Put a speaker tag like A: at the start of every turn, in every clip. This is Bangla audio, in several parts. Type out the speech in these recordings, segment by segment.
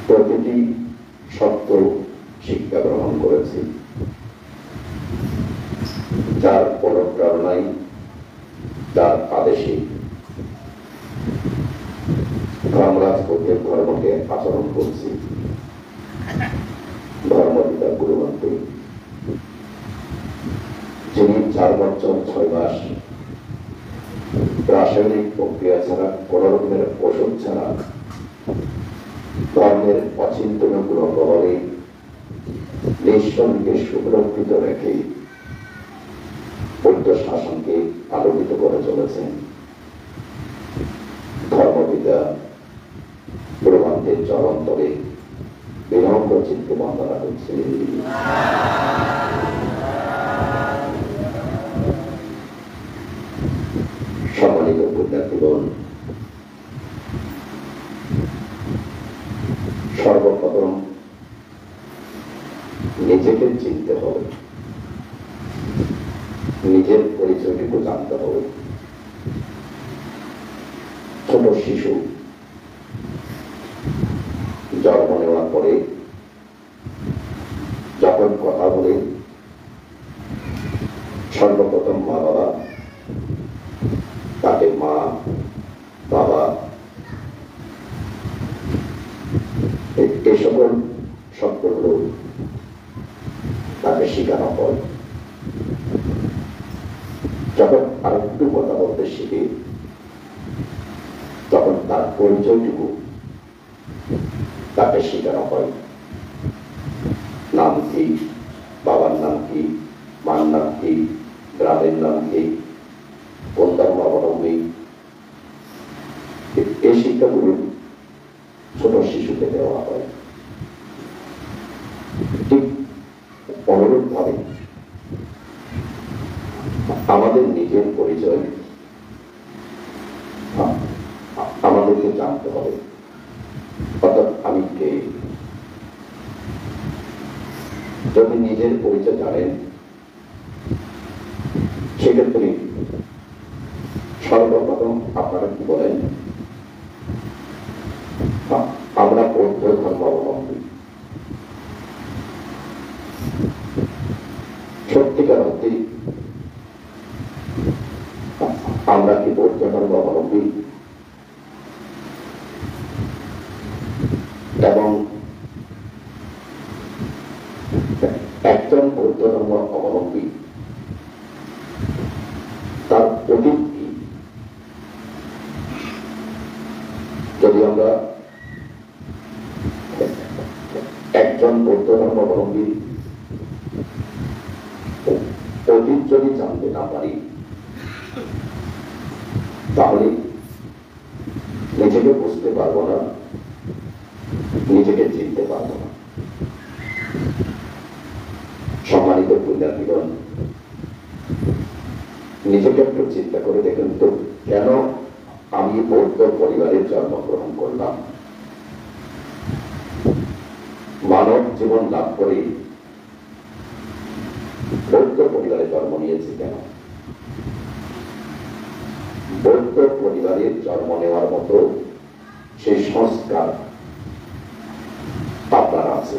A: প্রতিটি সত্য শিক্ষা গ্রহণ করেছি, যার অনুপ্রেরণায়, যার আদেশে ধর্মরাজ বুদ্ধের ধর্মকে আচরণ করছি। ধর্মপিতা গুরু মন্ত্রী, যিনি 4 বছর 6 মাস রাসায়নিক প্রক্রিয়া ছাড়া, কোন রকমের ওষুধ ছাড়া ধর্মের অচিন্তনীয় গুণবলে নিঃসন্দেহে সুরক্ষিত রেখে বৌদ্ধ শাসনকে আলোকিত করে চলেছেন। ধর্মপিতা গুরু মন্ত্রের চরণ তলে বিনম্র চিত্তে বন্দনা করছে। সম্মানিত পুণ্যার্থীগণ, সর্বপ্রথম নিজেকে চিনতে হবে, নিজের পরিচয়টুকু জানতে হবে। ছোট শিশু জন্ম নেওয়ার পরে যখন কথা বলে, সর্বপ্রথম মা বাবা তাকে মা বাবা এই সকল শব্দগুলো তাকে শেখানো হয়। যখন আর একটু কথা বলতে শিখে, তখন তার পরিচয়টুকু তাকে শেখানো হয়। নাম কি, বাবার নাম কি, মার নাম কি, গ্রামের নাম কি, কোন ধর্মাবলম্বী, এই শিক্ষাগুলো ছোট শিশুকে দেওয়া হয়। ঠিক অনুরূপ ভাবে আমাদের নিজের পরিচয় আমাদেরকে জানতে হবে। অর্থাৎ আমি কে। যদি নিজের পরিচয় জানেন, সেক্ষেত্রে সর্বপ্রথম আপনারা কি বলেন? আমরা বৌদ্ধ ধর্মাবলম্বী। সত্যিকার অর্থে আমরা কি বৌদ্ধ ধর্মাবলম্বী? এবং একজন বৌদ্ধ ধর্ম অবলম্বী তার অতীত কি? যদি আমরা একজন বৌদ্ধ ধর্ম অবলম্বী অতীত যদি জানতে না পারি, তাহলে নিজেকে বুঝতে পারবো না, নিজেকে চিনতে পারবো না। সম্মানিত পুণ্যার্থীগণ, নিজেকে একটু চিন্তা করে দেখুন তো, কেন আমি বৌদ্ধ পরিবারে জন্মগ্রহণ করলাম? মানব জীবন লাভ করে বৌদ্ধ পরিবারে জন্ম নিয়েছি কেন? বৌদ্ধ পরিবারে জন্ম নেওয়ার মতো সেই সংস্কার আপনার আছে।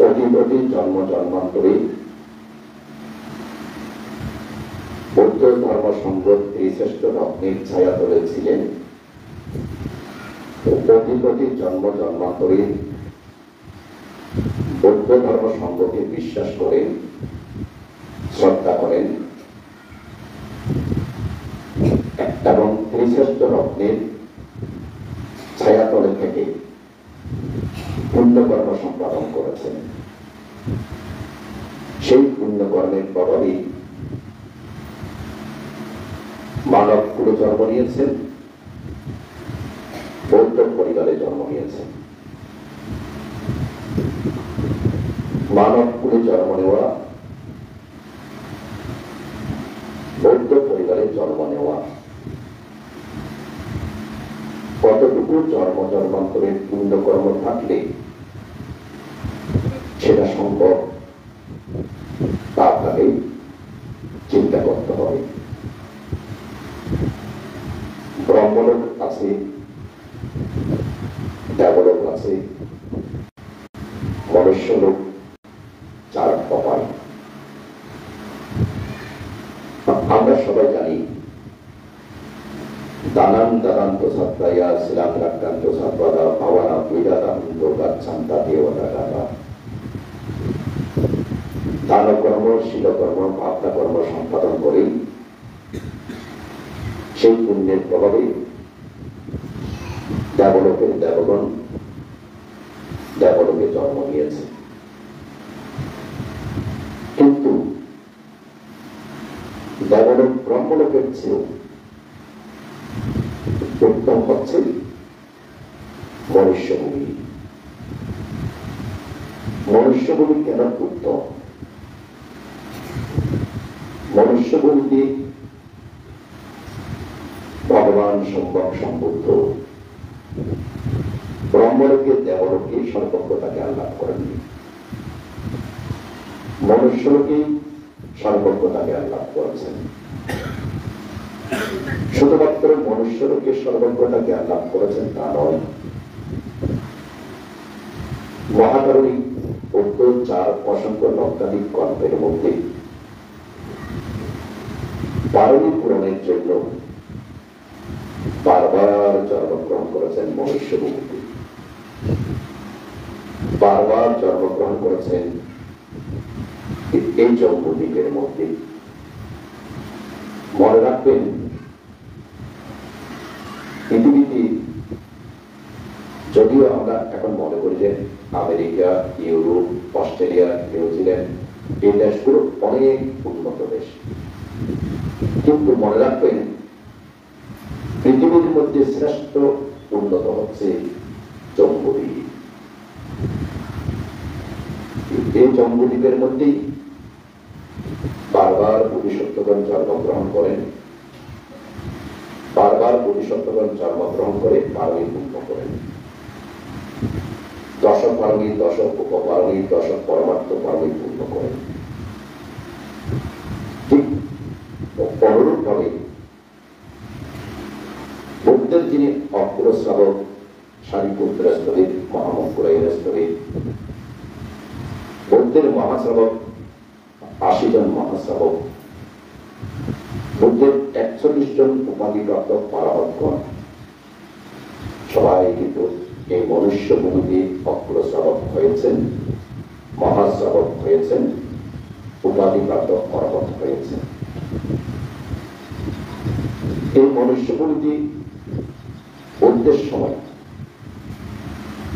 A: অতীত জন্ম জন্মান্তরে বৌদ্ধ ধর্ম সংগ্রহ শ্রেষ্ঠ রত্নের ছায়া তুলেছিলেন। অতীত জন্ম জন্মান্তরে বৌদ্ধ ধর্ম সংঘকে বিশ্বাস করেন, শ্রদ্ধা করেন এবং ত্রিশ্রেষ্ঠ রত্নের ছায়াতলে থেকে পুণ্যকর্ম সম্পাদন করেছেন। সেই পুণ্যকর্মের প্রভাবে মানব কুলে জন্ম নিয়েছেন, বৌদ্ধ পরিবারে জন্ম নিয়েছেন। মানব কুলে জন্ম নেওয়া, বৌদ্ধ পরিবারে জন্ম নেওয়া, কতটুকু জন্ম জন্মান্তরের পুণ্যকর্ম থাকলে সেটা সম্ভব, তা আপনাকে চিন্তা করতে হবে। ব্রহ্মলোক আছে, দেবলোক আছে, মনুষ্যলোক 4 কপাল। আমরা সবাই জানি দানান দানান্ত সাত্তায়া শিলাং রাক্কান্ত সাত্বাদা ভাবানা বিদাতান্ত গাচ্ছান্তা দেবতাটা। দানকর্ম, শীলকর্ম, ভাবনা কর্ম সম্পাদন করে সেই পুণ্যের প্রভাবে দেবলোকের দেবগণ দেবলোকে জন্ম নিয়েছে। কিন্তু দেবলোক ব্রহ্মলোকের চেয়েও উত্তম হচ্ছে মনুষ্যভূমি। মনুষ্যভূমি কেন উত্তম? মনুষ্যভূমিতে ভগবান সম্যক সম্বুদ্ধ ব্রহ্মলোকে দেবলোকে সর্বজ্ঞতা জ্ঞান লাভ করেননি, মনুষ্যলোকে সর্বজ্ঞতা জ্ঞান লাভ করেছেন। শুধুমাত্র মনুষ্যলোকে সর্বজ্ঞতা জ্ঞান লাভ করেছেন তা নয়, মহাকারণী উত্তর 4 অসংখ্য লক্ষাধিক কল্পের মধ্যে পারণী পূরণের জন্য বারবার জন্মগ্রহণ করেছেন মনুষ্যভূমিতে, বারবার জন্মগ্রহণ করেছেন এই জম্বুদ্বীপের মধ্যে। মনে রাখবেন, পৃথিবীতে যদিও আমরা এখন মনে করি যে আমেরিকা, ইউরোপ, অস্ট্রেলিয়া, নিউজিল্যান্ড এই দেশগুলো অনেক উন্নত দেশ, কিন্তু মনে রাখবেন পৃথিবীর মধ্যে শ্রেষ্ঠ উন্নত হচ্ছে জম্বুদ্বীপ। এই জম্বুদ্বীপের মধ্যেই বারবার বোধিসত্ত্বগণ জন্মগ্রহণ করেন, বারবার বোধিসত্ত্বগণ জন্মগ্রহণ করে পারমী পূর্ণ করেন। 10 পারমী, 10 উপপারমী, 10 পরমার্থ পারমী পূর্ণ করেন। ঠিক অনুরূপ ভাবে বুদ্ধের যিনি অগ্রশ্রাবক সারিপুত্র স্তরে, মহামঙ্গলের স্তরে, বুদ্ধের মহাশ্রাবক 80 জন মহাশ্রাবক, বুদ্ধের 41 জন উপাধিপ্রাপ্ত পারহতগণ সবাই কিন্তু এই মনুষ্যভূমিতে অগ্রশ্রাবক হয়েছেন, মহাশ্রাবক হয়েছেন, উপাধিপ্রাপ্ত পারহত হয়েছেন। এই মনুষ্যভূমিতে বুদ্ধের সময়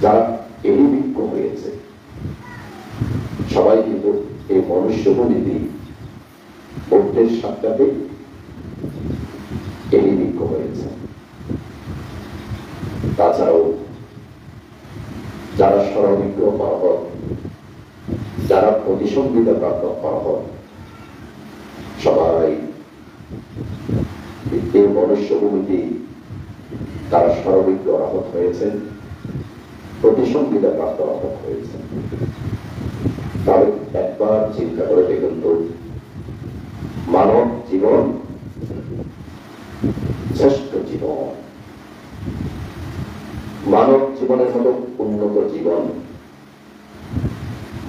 A: যারা এলিভিজ্ঞ হয়েছে সবাই কিন্তু এই মনুষ্যভূমিতে বুদ্ধের সাক্ষাতে এলিভিজ্ঞ হয়েছে। তাছাড়াও যারা সর্বজ্ঞ পারহত, যারা প্রতিসংবিধা প্রাপ্ত পারহত, সবাই এই মনুষ্যভূমিতে তারা সর্বজ্ঞ অর্হত হয়েছেন, প্রতিসংবিধা প্রাপ্ত অর্হত হয়েছেন। তাহলে একবার চিন্তা করে দেখুন তো, মানব জীবন শ্রেষ্ঠ জীবন, মানব জীবনের মতো উন্নত জীবন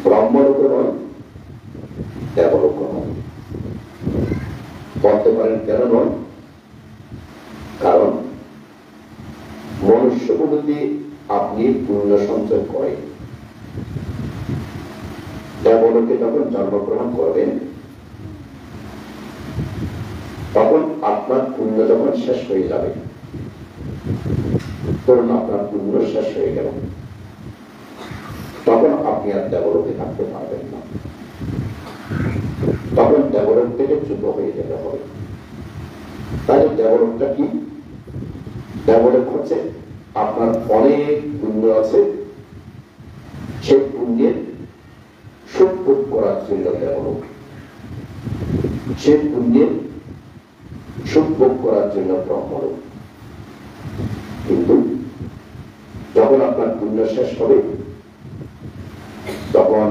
A: ব্রহ্মলোক নয়, দেবলোক নয়। বলতে পারেন কেন নয়? কারণ মনুষ্যভূমিতে আপনি পুণ্য সঞ্চয় করেন, দেবলোকে যখন জন্মগ্রহণ করবেন তখন আপনার পুণ্য যখন শেষ হয়ে যাবে, ধরুন আপনার পুণ্য শেষ হয়ে গেল, তখন আপনি আর দেবলোকে থাকতে পারবেন না, তখন দেবলোক থেকে চ্যুত হয়ে যেতে হবে। তাহলে দেবলোকটা কি? দেবলোক হচ্ছে আপনার অনেক পুণ্য আছে, সেই পুণ্যের সুখ ভোগ করার জন্য দেবলোক, সেই পুণ্যের সুখ ভোগ করার জন্য ব্রহ্মলোক। কিন্তু যখন আপনার পুণ্য শেষ হবে তখন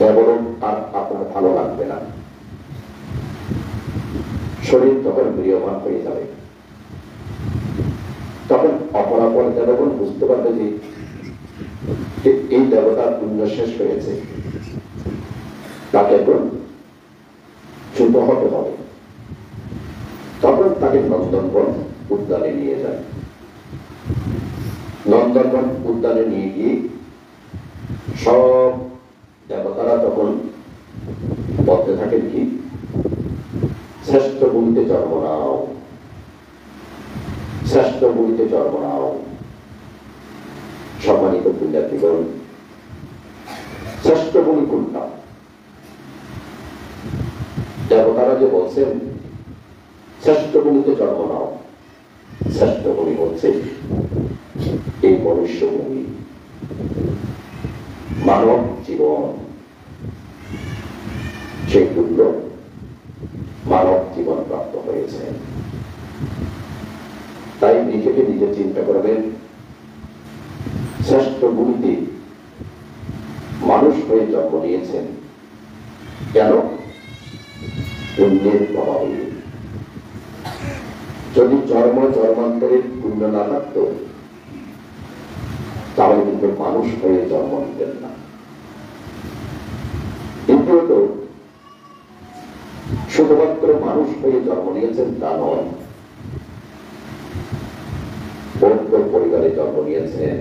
A: দেবলোক আর আপনার ভালো লাগবে না, শরীর তখন ম্রিয়মান হয়ে যাবে, দেবগণ বুঝতে পারবে যে এই দেবতার পুণ্য শেষ হয়েছে, তাকে এখন চ্যুত হতে হবে। তখন তাকে নন্দনবন উদ্যানে নিয়ে যায়। নন্দনবন উদ্যানে নিয়ে গিয়ে সব দেবতারা তখন বলতে থাকেন কি, শ্রেষ্ঠ ভূমিতে জন্ম নাও, শ্রেষ্ঠ ভূমিতে জন্ম নাও। সম্মানিত পুণ্যার্থীগণ, শ্রেষ্ঠ ভূমি কোনটা? দেবতারা যে বলছেন শ্রেষ্ঠ ভূমিতে জন্ম নাও, শ্রেষ্ঠ ভূমি হচ্ছে এই মনুষ্য ভূমি, মানব জীবন। সেই তুল্য মানব জীবন প্রাপ্ত হয়েছে। তাই নিজেকে নিজে চিন্তা করবেন, শ্রেষ্ঠ ভূমিতে মানুষ হয়ে জন্ম নিয়েছেন কেন? পুণ্যের প্রভাবে। যদি জন্মান্তরের পুণ্য না থাকত তাহলে কিন্তু মানুষ হয়ে জন্ম নিতেন না। দ্বিতীয়ত, শুধুমাত্র মানুষ হয়ে জন্ম নিয়েছেন তা নয়, বৌদ্ধ পরিবারে জন্ম নিয়েছেন,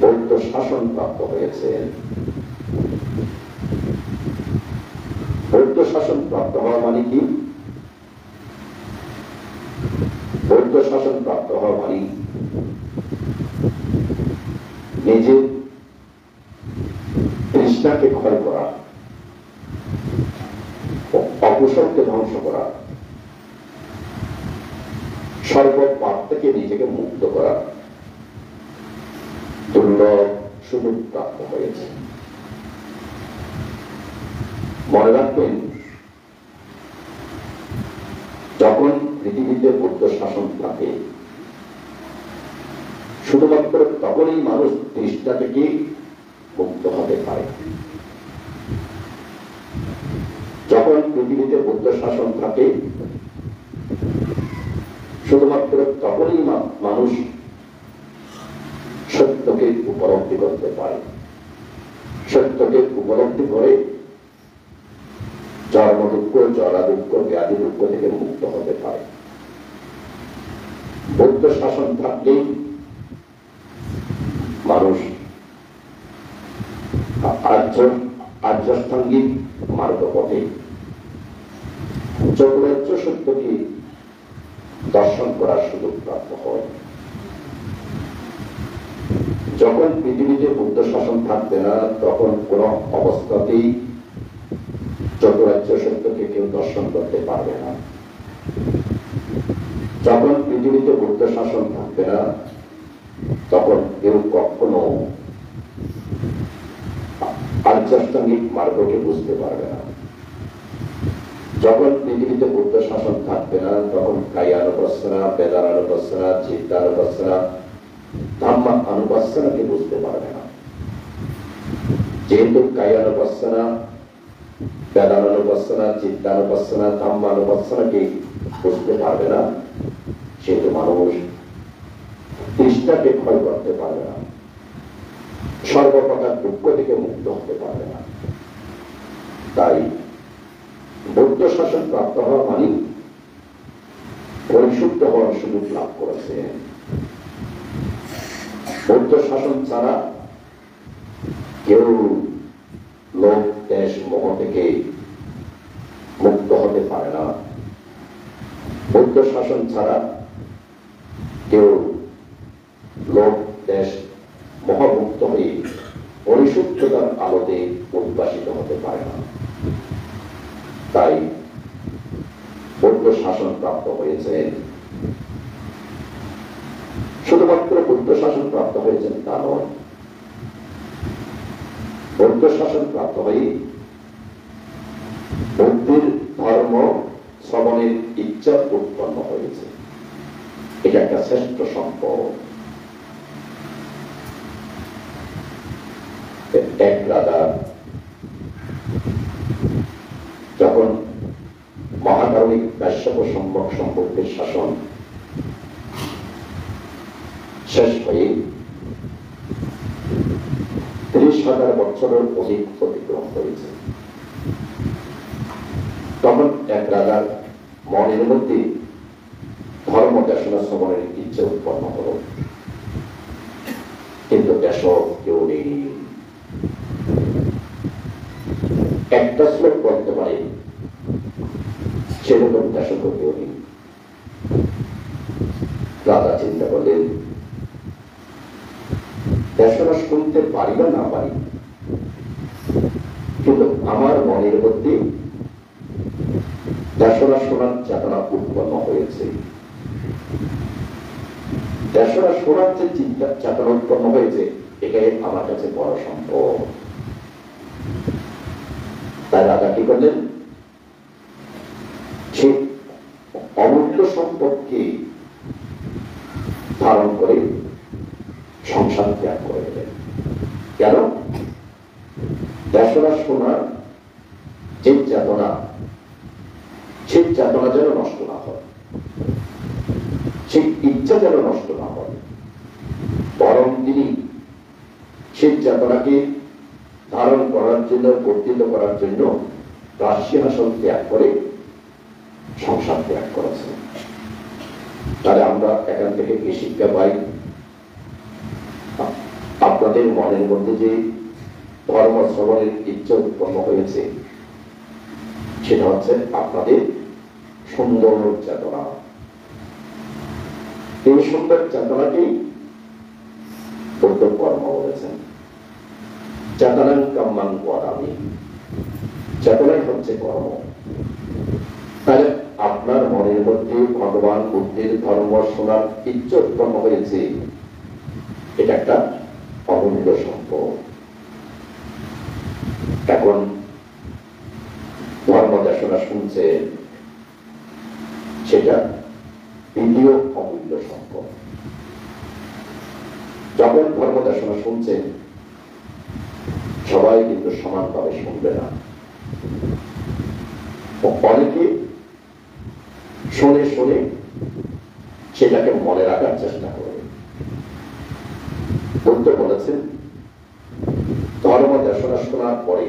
A: বৌদ্ধ শাসন প্রাপ্ত হয়েছেন। বৌদ্ধ শাসন প্রাপ্ত হওয়া মানে কি? বৌদ্ধ শাসন প্রাপ্ত হওয়া মানে নিজের তৃষ্ণাকে ক্ষয় করা, অকুশলকে ধ্বংস করা, সর্বপাপ থেকে নিজেকে মুক্ত করা দুর্লভ সুযোগ প্রাপ্ত হয়েছে। মনে রাখবেন, যখন পৃথিবীতে বৌদ্ধ শাসন থাকে শুধুমাত্র তখনই মানুষ তৃষ্ণা থেকে মুক্ত হতে পারে। যখন পৃথিবীতে বৌদ্ধ শাসন থাকে শুধুমাত্র তখনই মানুষ সত্যকে উপলব্ধি করতে পারে। সত্যকে উপলব্ধি করে জন্ম দুঃখ, জরা দুঃখ, ব্যাধি দুঃখ থেকে মুক্ত হতে পারে। বৌদ্ধ শাসন থাকলেই মানুষ আর্যাষ্টাঙ্গিক মার্গ পথে চতুরার্য সত্যকে দর্শন করার সুযোগ প্রাপ্ত হয়। যখন পৃথিবীতে বৌদ্ধ শাসন থাকবে না তখন কোন অবস্থাতেই চতুরার্য সত্যকে কেউ দর্শন করতে পারবে না। যখন পৃথিবীতে বৌদ্ধ শাসন থাকবে না তখন কেউ কখনো আর্যাষ্টাঙ্গিক মার্গকে বুঝতে পারবে না। যখন পৃথিবীতে বৌদ্ধ শাসন থাকবে না তখন কায়ানুপাসনা, বেদানুপাসনা, চিত্তানুপাসনা, ধাম্মানুপাসনাকে বুঝতে পারবে না। যেহেতু কায়ানুপাসনা, বেদানুপাসনা, চিত্তানুপাসনা, ধাম্মানুপাসনাকে বুঝতে পারবে না, সেহেতু মানুষ তৃষ্ণাকে ক্ষয় করতে পারবে না, সর্বপ্রকার দুঃখ থেকে মুক্ত হতে পারবে না। তাই বৌদ্ধ শাসন প্রাপ্ত হওয়া মানে পরিশুদ্ধ হওয়ার সুযোগ লাভ করেছে। বৌদ্ধ শাসন ছাড়া কেউ লোক, দেশ, মোহ থেকে মুক্ত হতে পারে না। বৌদ্ধ শাসন ছাড়া কেউ লোক, দেশ, মহামুক্ত হয়ে পরিশুদ্ধতার আলোতে উদ্ভাসিত হতে পারে না। তাই বৌদ্ধ শাসন প্রাপ্ত হয়েছে। শুধুমাত্র বৌদ্ধ শাসন প্রাপ্ত হয়েছেন তা নয়, বৌদ্ধ শাসন প্রাপ্ত হয়ে বৌদ্ধের ধর্ম শ্রবণের ইচ্ছা উৎপন্ন হয়েছে। এটা একটা শ্রেষ্ঠ সম্পদ। এক রাজা যখন মহাকারণিক কাশ্যপ সম্যক সম্পর্কের শাসন শেষ হয়ে 30,000 বছরের অধিক অতিক্রম করেছে। তখন এক রাজার মনের মধ্যে ধর্ম দেশনা শ্রবণের ইচ্ছে উৎপন্ন হল, কিন্তু দেশ কেউ নেই। একটা শ্লোক বলতে পারে সেরকম দেশক কেউ নেই। রাজা চিন্তা করলেন, দেশনা শুনতে পারি বা না পারি, কিন্তু আমার মনের মধ্যে দেশনা শোনার চেতনা উৎপন্ন হয়েছে। দেশনা শোনার যে চিন্তা চেতনা উৎপন্ন হয়েছে, এটাই আমার কাছে বড় সম্পদ। তাই রাজা কি করলেন, সে অমূল্য সম্পদকে ধারণ করে সংসার ত্যাগ করে দিলেন। কেন? দেশনা শোনার যে চেতনা, সেই চেতনা যেন নষ্ট না হয়, সেই ইচ্ছা যেন নষ্ট না হয়, বরং তিনি সেই চেতনাকে ধারণ করার জন্য, বর্ধিত করার জন্য রাজসিংহাসন ত্যাগ করে সংসার ত্যাগ করেছেন। তাহলে আমরা এখান থেকে কি শিক্ষা পাই? আপনাদের মনের মধ্যে যে ধর্ম শ্রবণের ইচ্ছা উৎপন্ন হয়েছে, সেটা হচ্ছে আপনাদের সুন্দর চেতনা। এই সুন্দর চেতনাকেই বৌদ্ধ কর্ম বলেছেন। চেতনাং কাম্যাং বদামি, চেতনাই হচ্ছে কর্ম। তাহলে আপনার মনের মধ্যে ভগবান বুদ্ধের ধর্ম শোনার ইচ্ছা উৎপন্ন হয়েছে, এটা একটা অমূল্য সম্পদ। এখন ধর্ম দেশনা শুনছে, সেটা দ্বিতীয় অমূল্য সম্পদ। যখন ধর্ম দেশনা শুনছেন, সবাই কিন্তু সমানভাবে শুনবে না। অনেকে শুনে শুনে সেটাকে মনে রাখার চেষ্টা করবে। বুদ্ধ বলেছেন, ধর্ম দেশনা শোনার পরে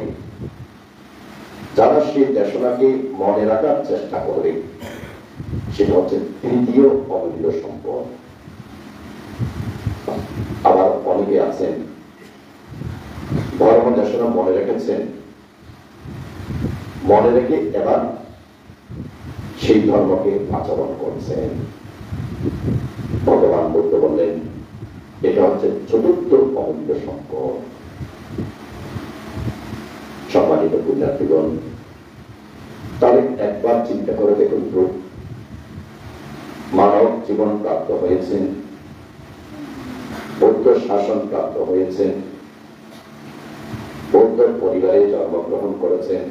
A: যারা সেই দেশনাকে মনে রাখার চেষ্টা করবে, সেটা হচ্ছে তৃতীয় অমূল্য সম্পদ। আবার অনেকে আছেন ধর্ম দেশনা মনে রেখেছেন, মনে রেখে এবার সেই ধর্মকে আচরণ করছেন। ভগবান বুদ্ধ বললেন, এটা হচ্ছে চতুর্থ অমূল্য সম্পদ। সম্মানিত পুণ্যার্থীগণ, তাহলে একবার চিন্তা করে দেখুন তো, মানব জীবন প্রাপ্ত হয়েছেন, বৌদ্ধ শাসন প্রাপ্ত হয়েছেন, বৌদ্ধ পরিবারে জন্মগ্রহণ করেছেন,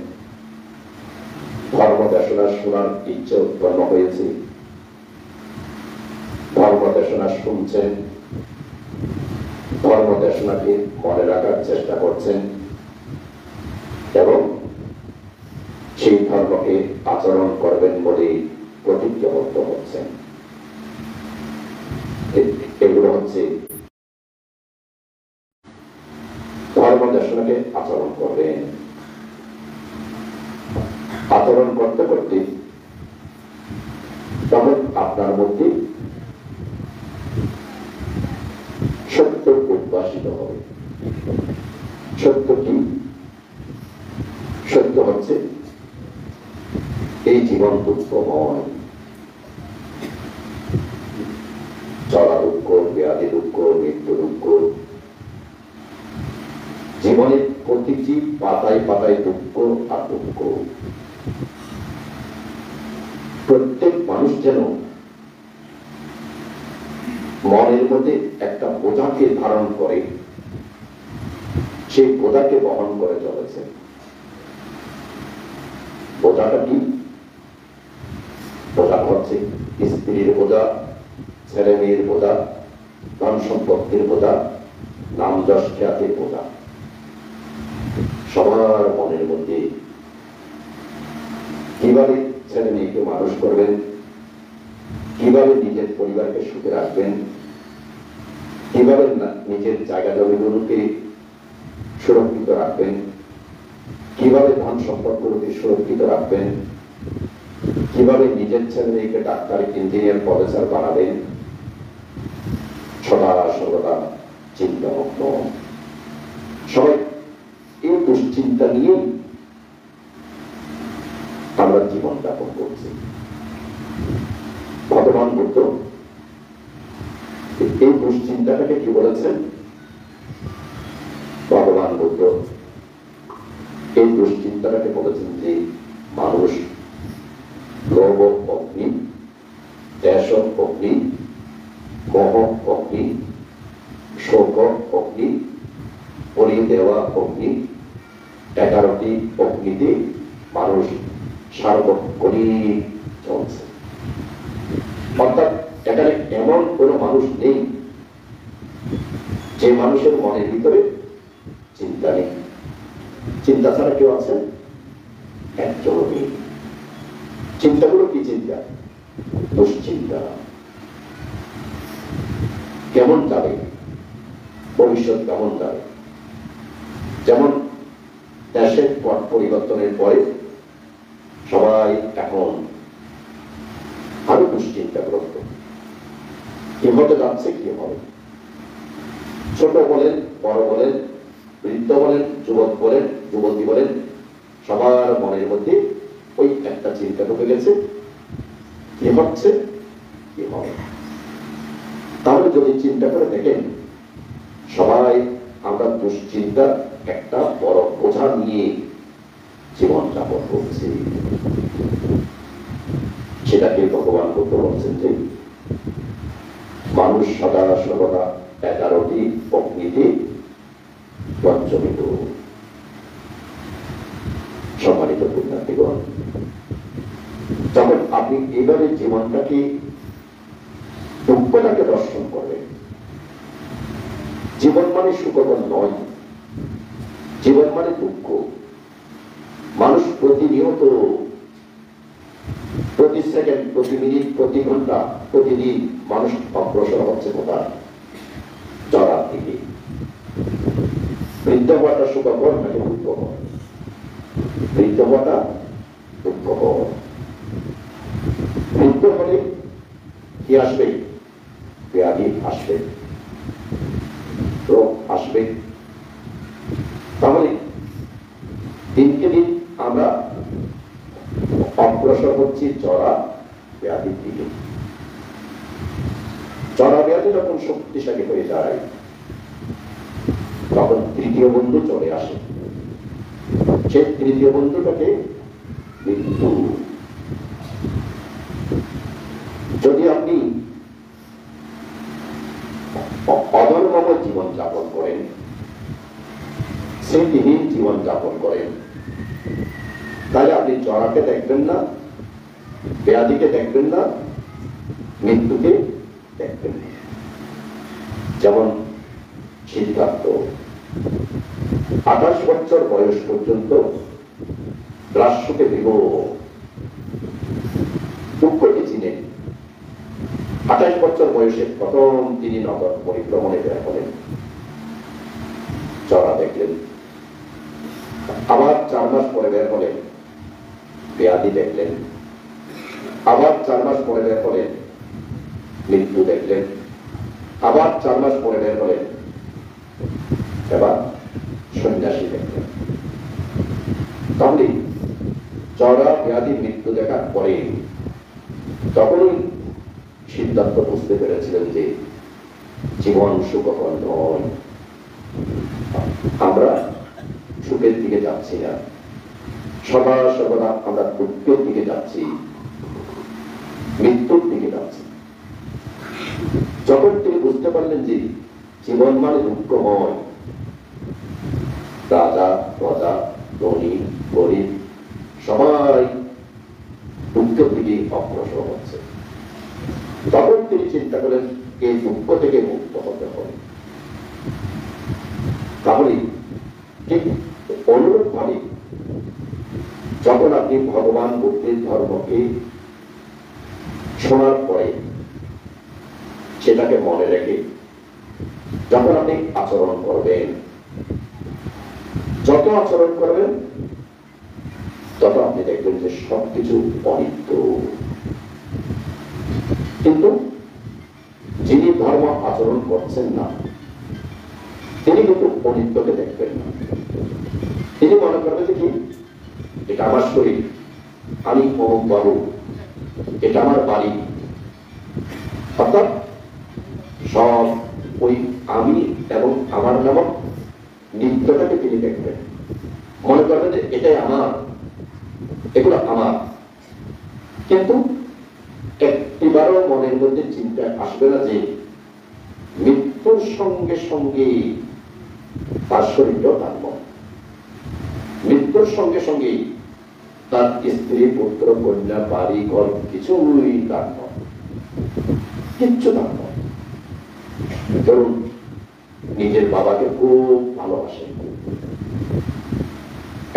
A: ধর্ম দেশনা শোনার ইচ্ছা উৎপন্ন হয়েছে, ধর্ম দেশনা শুনছেন, ধর্ম দেশনাকে মনে রাখার চেষ্টা করছেন এবং সেই ধর্মকে আচরণ করবেন বলে প্রতিজ্ঞাবদ্ধ হচ্ছেন। এগুলো হচ্ছে ধর্ম দেশনাকে আচরণ করবেন। আচরণ করতে করতে তখন আপনার মধ্যে সত্য উদ্ভাসিত হবে। সত্য কি? সত্য হচ্ছে এই জীবন দুঃখময়, চলা দুঃখ, ব্যাধি দুঃখ, মৃত্যু দুঃখ, জীবনের প্রতিটি পাতায় পাতায় দুঃখ আর দুঃখ। প্রত্যেক মানুষ যেন মনের মধ্যে একটা বোঝাকে ধারণ করে, সেই বোঝাকে বহন করে চলেছে। বোঝাটা কি? বোঝা হচ্ছে স্ত্রীর বোঝা, ছেলে মেয়ের বোঝা, ধন সম্পত্তির বোঝা, নাম যশ খ্যাতির বোঝা। সবার মনের মধ্যে কিভাবে ছেলে মেয়েকে মানুষ করবেন, কিভাবে নিজের পরিবারকে সুখে রাখবেন, কিভাবে নিজের জায়গা জমিগুলোকে সুরক্ষিত রাখবেন, কিভাবে ধন সম্পদগুলোকে সুরক্ষিত রাখবেন, কিভাবে নিজের ছেলে মেয়েকে ডাক্তার, ইঞ্জিনিয়ার, প্রফেসর বানাবেন, সদা সর্বদা চিন্তামগ্ন। সবাই এই দুশ্চিন্তা নিয়েই আমরা জীবন যাপন করছি। ভগবান বুদ্ধ এই দুশ্চিন্তাটাকে কি বলেছেন? ভগবান বুদ্ধ এই দুশ্চিন্তাটাকে বলেছেন যে মানুষ লোভ অগ্নি, দেশ অগ্নি, মোহ অগ্নি, শোক অগ্নি, বলি দেওয়া অগ্নি, 11টি অগ্নিতে মানুষ সার্বক্ষণিক চলছে। অর্থাৎ এখানে এমন কোন মানুষ নেই যে মানুষের মনের ভিতরে চিন্তা নেই। চিন্তা ছাড়া কেউ আছে? একজনও নেই। চিন্তাগুলো কি চিন্তা? দুশ্চিন্তা। কেমন যাবে, ভবিষ্যৎ কেমন যাবে? যেমন দেশের পট পরিবর্তনের পরে সবাই এখন আরো দুশ্চিন্তাগ্রস্ত। কি হতে যাচ্ছে, কি হবে? ছোট বলেন, বড় বলেন, বৃদ্ধ বলেন, যুবক বলেন, যুবতী বলেন, সবার মনের মধ্যে ওই একটা চিন্তা ঢুকে গেছে, কি হচ্ছে, কি হবে। তাহলে যদি চিন্তা করে দেখেন, সবাই আমরা দুশ্চিন্তা একটা বড় বোঝা নিয়ে জীবন যাপন করছি। সেটাকে ভগবান বুদ্ধ বলছেন যে মানুষ সদা সর্বদা 11টি অগ্নিতে প্রজ্বলিত। সম্মানিত পুণ্যার্থীগণ, যখন আপনি এইভাবে জীবনটাকে, দুঃখটাকে দর্শন করবেন, জীবন মানে সুখকর নয়, জীবন মানে দুঃখ। মানুষ প্রতিনিয়ত, প্রতি সেকেন্ড, প্রতি মিনিট, প্রতি ঘন্টা, প্রতিদিন মানুষ অগ্রসর হচ্ছে কোথায়? চড়ার দিকে। বৃদ্ধ হওয়াটা সুখকর নাকি দুঃখকর? বৃদ্ধ হওয়াটা দুঃখকর। বৃদ্ধ হলে কি আসবে? ব্যাধি আসবে, রোগ আসবে। তাহলে দিনকে দিন আমরা অগ্রসর হচ্ছি জরা ব্যাধির দিকে। জরা ব্যাধি যখন শক্তিশালী হয়ে যায়, তখন তৃতীয় বন্ধু চলে আসে। সেই তৃতীয় বন্ধুটাকে মৃত্যু। যদি আপনি অধর্মময় জীবন যাপন করেন, স্মৃতিহীন জীবন যাপন করেন, তাহলে আপনি জরাকে দেখবেন না, ব্যাধিকে দেখবেন না, মৃত্যুকে দেখবেন না। যেমন সিদ্ধার্থ 28 বছর বয়স পর্যন্ত রাষ্ট্রকে দিব দুঃখকে চিনেন। 28 বছর বয়সে প্রথম তিনি নগর পরিভ্রমণে বের হলেন, জরা দেখলেন। আবার 4 মাস পরে বের হলেন, ব্যাধি দেখলেন। আবার 4 মাস পরে বের হলেন, মৃত্যু দেখলেন। আবার 4 মাস পরে বের হলেন, এবার সন্ন্যাসী দেখলেন। তাহলে জরা, ব্যাধি, মৃত্যু দেখার পরে তখনই সিদ্ধার্থ বুঝতে পেরেছিলেন যে জীবন সুখকর নয়। আমরা সুখের দিকে যাচ্ছি না, সদা সর্বদা আমরা দুঃখের দিকে যাচ্ছি, মৃত্যুর দিকে যাচ্ছি। যখন তিনি বুঝতে পারলেন যে জীবন মানে দুঃখময়, রাজা, প্রজা, ধনী, গরিব সবাই দুঃখের দিকে অগ্রসর হচ্ছে, তখন তিনি চিন্তা করেন এই দুঃখ থেকে মুক্ত হতে হবে। তাহলে ঠিক অনুরূপ ভাবে যখন আপনি ভগবান বুদ্ধের ধর্মকে শোনার পরে সেটাকে মনে রেখে যখন আপনি আচরণ করবেন, যত আচরণ করবেন তত আপনি দেখবেন যে সবকিছু অনিত্য। কিন্তু যিনি ধর্ম আচরণ করছেন না তিনি কিন্তু অনিত্যকে দেখবেন না। তিনি মনে করবেন যে কি, এটা আমার শরীর, আমি অমুক বাবু, এটা আমার বাড়ি, অর্থাৎ সব ওই আমি এবং আমার নামক নিত্যটাকে তিনি দেখবেন। মনে করবেন যে এটাই আমার, এগুলো আমার। কিন্তু একটিবারও মনের মধ্যে চিন্তা আসবে না যে মৃত্যুর সঙ্গে সঙ্গে তার শরীরটাও তার নয়, মৃত্যুর সঙ্গে সঙ্গে তার স্ত্রী, পুত্র, কন্যা, বাড়ি ঘর কিছুই তার নয়, কিচ্ছু তার নয়। ধরুন নিজের বাবাকে খুব ভালোবাসে,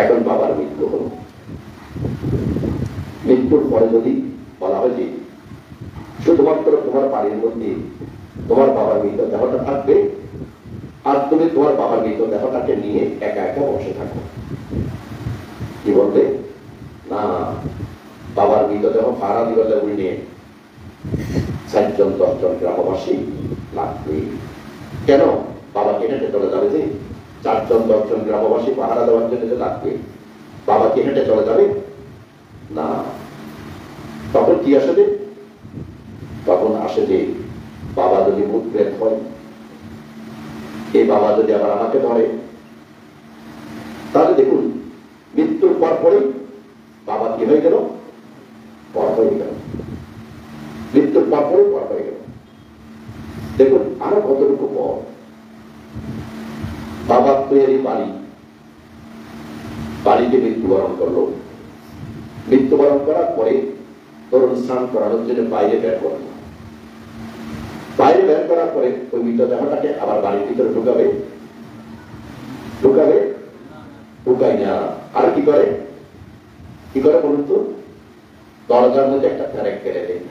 A: এখন বাবার মৃত্যু হল। মৃত্যুর পরে যদি বলা হয় যে শুধুমাত্র তোমার বাড়ির মধ্যে তোমার বাবার মৃতদেহটা থাকবে আর তুমি তোমার বাবার মৃতদেহটাকে নিয়ে একা একা বসে থাকো, কি বলবে? না, বাবার মৃতদেহ ভাড়া দিবলে উঠে 4 জন 10 জন গ্রামবাসী লাগবে। কেন? বাবাকে হেঁটে চলে যাবে যে 4 জন 10 জন গ্রামবাসী পাহারা দেওয়ার জন্য যে লাগবে, বাবাকে হেঁটে চলে যাবে না। তখন কি আসে যে, তখন আসে যে বাবা যদি ভূতপ্রেত হয়, এই বাবা যদি আবার আমাকে ধরে, তাহলে দেখুন মৃত্যুর পর পরে বাবা কি হয়ে গেল? পর হয়ে গেল। মৃত্যুর পর পরে পর হয়ে গেল। দেখুন আরো কতটুকু পর। বাবা তৈরি বাড়ি, বাড়িতে মৃত্যুবরণ করলো। মৃত্যুবরণ করার পরে তরুণ স্নান করানোর জন্য বাইরে বের করলো। বাইরে বের করার পরে ওই মৃতদেহটাকে আবার বাড়ির ভিতরে ঢুকাবে, ঢুকাবে ঢুকাই না। আর কি করে? কি করে বলুন তো? দরজার মধ্যে একটা ফেরেক কেড়ে দেয়,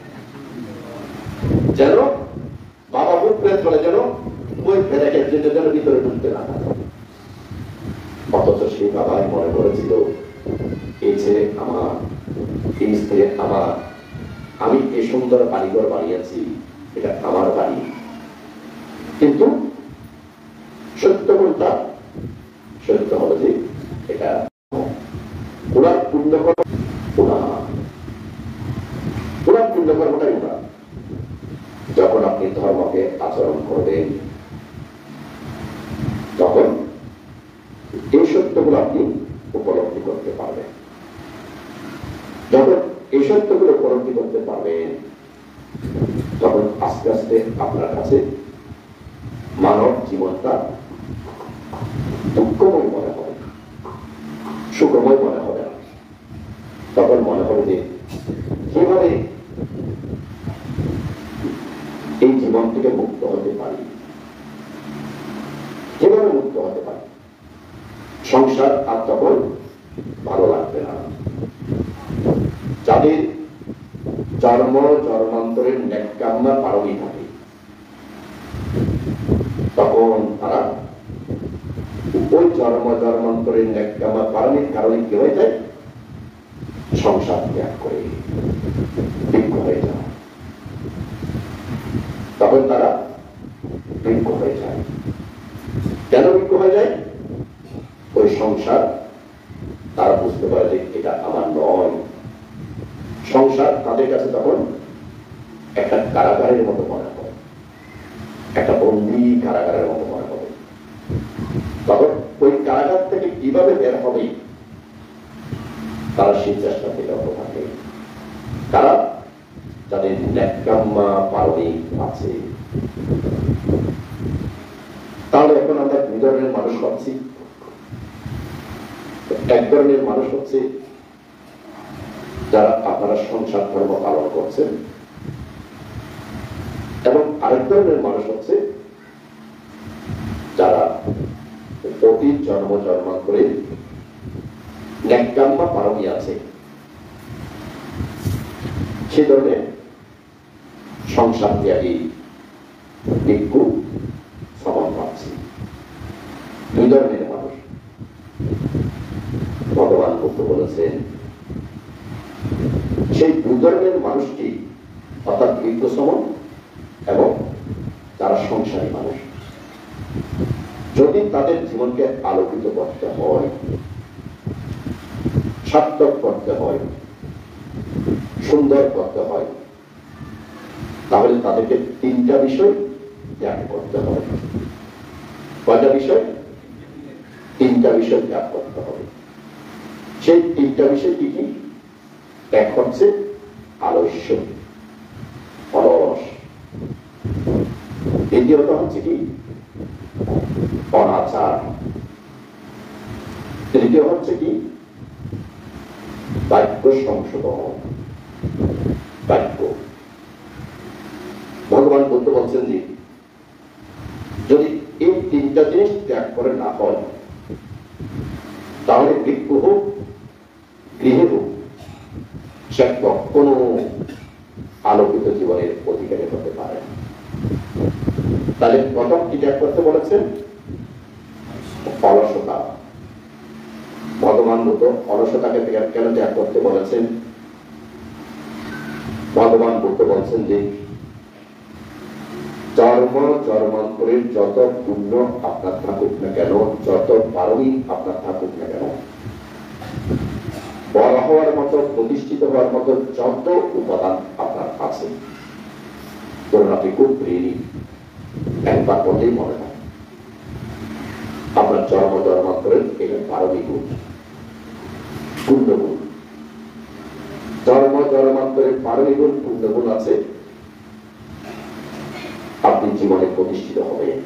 A: যেন বাবা মুখ প্রেত হলে যেন ওই ফেরেকের জন্য যেন ভিতরে ঢুকতে না পারে। অথচ সেই বাবাই মনে করেছিল এই ছেলে আমার, এই স্ত্রী আমার, আমি এই সুন্দর বাড়িঘর বানিয়েছি, এটা আমার বাড়ি। কিন্তু সত্য কোনটা? সত্য হলো যে এটা ওনার পুণ্যকর্ম, ওনার পুণ্যকর্মটাই ওনার। যখন আপনি ধর্মকে আচরণ করবেন তখন এই সত্যগুলো আপনি উপলব্ধি করতে পারবেন। যখন এই সত্যগুলো উপলব্ধি করতে পারবেন তখন আস্তে আস্তে আপনার কাছে মানব জীবনটা দুঃখময় মনে হবে, সুখময় মনে হবে না। তখন মনে হবে যে কিভাবে এই জীবন থেকে মুক্ত হতে পারি, কিভাবে মুক্ত হতে পারি। সংসার আর তখন ভালো লাগবে না। যাদের জন্ম জন্মান্তরের নেককামনা পারণী থাকে তখন তারা ওই জন্ম জন্মান্তরের নেককামনা পারণীর কারণে কি হয়ে যায়? সংসার ত্যাগ করে বিজ্ঞ হয়ে যায়। তখন তারা বিজ্ঞ হয়ে যায়। কেন বিজ্ঞ হয়ে যায়? ওই সংসার তারা বুঝতে পারে যে এটা আমার নয়। সংসার তাদের কাছে তখন একটা কারাগারের মতো মনে হয়, একটা বন্দী কারাগারের মতো মনে হবে। তখন ওই কারাগার থেকে কিভাবে বের হবে তারা সেই চেষ্টা থেকে থাকে। তারা যাদের নেককামনা পারণী আছে। তাহলে এখন আমরা 2 ধরনের মানুষ পাচ্ছি। এক ধরনের মানুষ হচ্ছে যারা আপনারা সংসার ধর্ম পালন করছেন, এবং আরেক ধরনের মানুষ হচ্ছে যারা অতীত জন্ম জন্মান্তরে নেককামনা পারণী আছে, সে ধরনের সংসার ত্যাগী ভিক্ষু সমান। দুই ধরনের মানুষ। ভগবান বুদ্ধ বলেছেন সেই দুই ধরনের মানুষটি অর্থাৎ বিজ্ঞসম এবং যারা সংসারী মানুষ, যদি তাদের জীবনকে আলোকিত করতে হয়, সার্থক করতে হয়, সুন্দর করতে হয়, তাহলে তাদেরকে তিনটা বিষয় ত্যাগ করতে হবে। কয়টা বিষয়? তিনটা বিষয় ত্যাগ করতে হবে। সেই তিনটা বিষয় কি কি? এক হচ্ছে আলস্য, অলস। দ্বিতীয়ত হচ্ছে কি? অনাচার। তৃতীয় হচ্ছে কি? বাক্য সংশোধন। বাক্য। ভগবান বুদ্ধ বলছেন যে যদি এই তিনটা জিনিস ত্যাগ করে না হয়, তাহলে ভিক্ষু হোক, গৃহে হোক, সে কখনো আলোকিত জীবনের অধিকারী হতে পারে না। তাহলে প্রথম কি ত্যাগ করতে বলেছেন? অলসতা। ভগবান বুদ্ধ অলসতাকে কেন ত্যাগ করতে বলেছেন? ভগবান বুদ্ধ বলছেন যে জন্ম জন্মান্তরের যত পুণ্য আপনার থাকুক না কেন, যত পারমি আপনার থাকুক না কেন, বড় হওয়ার মতো, প্রতিষ্ঠিত হওয়ার মতো যত উপাদান আপনার আছে, ধরুন আপনি খুব ঋণী, একবার বললেই মনে হয় আপনার জন্ম জন্মান্তরের এখানে পারমি গুণ, পুণ্যগুণ, জন্ম জন্মান্তরের পারমি গুণ, পুণ্যগুণ আছে, আপনি জীবনে প্রতিষ্ঠিত হবেন।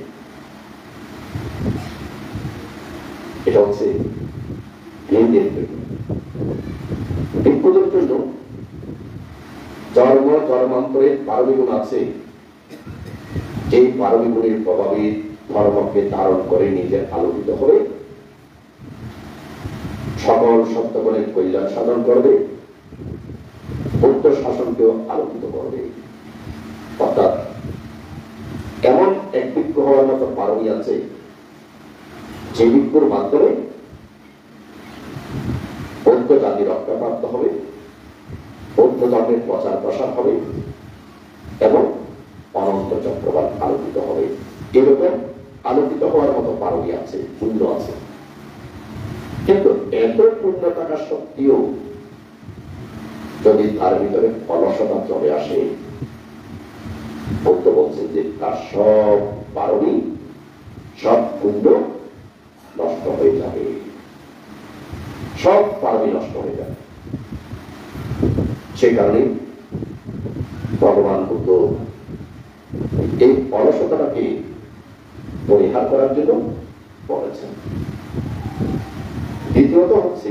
A: এটা হচ্ছে ভিক্ষুদের জন্য জন্ম জন্মান্তরের পারমি গুণ আছে, যে পারমি গুণের প্রভাবে ধর্মকে ধারণ করে নিজে আলোকিত হবে, সকল সত্যগুণের কল্যাণ সাধন করবে, বৌদ্ধ শাসনকেও আলোকিত করবে। অর্থাৎ এমন এক ভিক্ষু হওয়ার মতো পারমি আছে, যে ভিক্ষুর মাধ্যমে বৌদ্ধ জাতি রক্ষাপ্রাপ্ত হবে, বৌদ্ধ ধর্মের প্রচার প্রসার হবে এবং অনন্ত চক্রবাল আলোকিত হবে। এরকম আলোকিত হওয়ার মতো পারমি আছে, পুণ্য আছে। কিন্তু এত পুণ্য থাকা সত্ত্বেও যদি তার ভিতরে অলসতা চলে আসে, বৌদ্ধ বলছেন যে তার সব পারমি, সব পুণ্য নষ্ট হয়ে যাবে, সব পারমি নষ্ট হয়ে যাবে। সে কারণে ভগবান বুদ্ধ এই অলসতাটাকে পরিহার করার জন্য বলেছেন। দ্বিতীয়ত হচ্ছে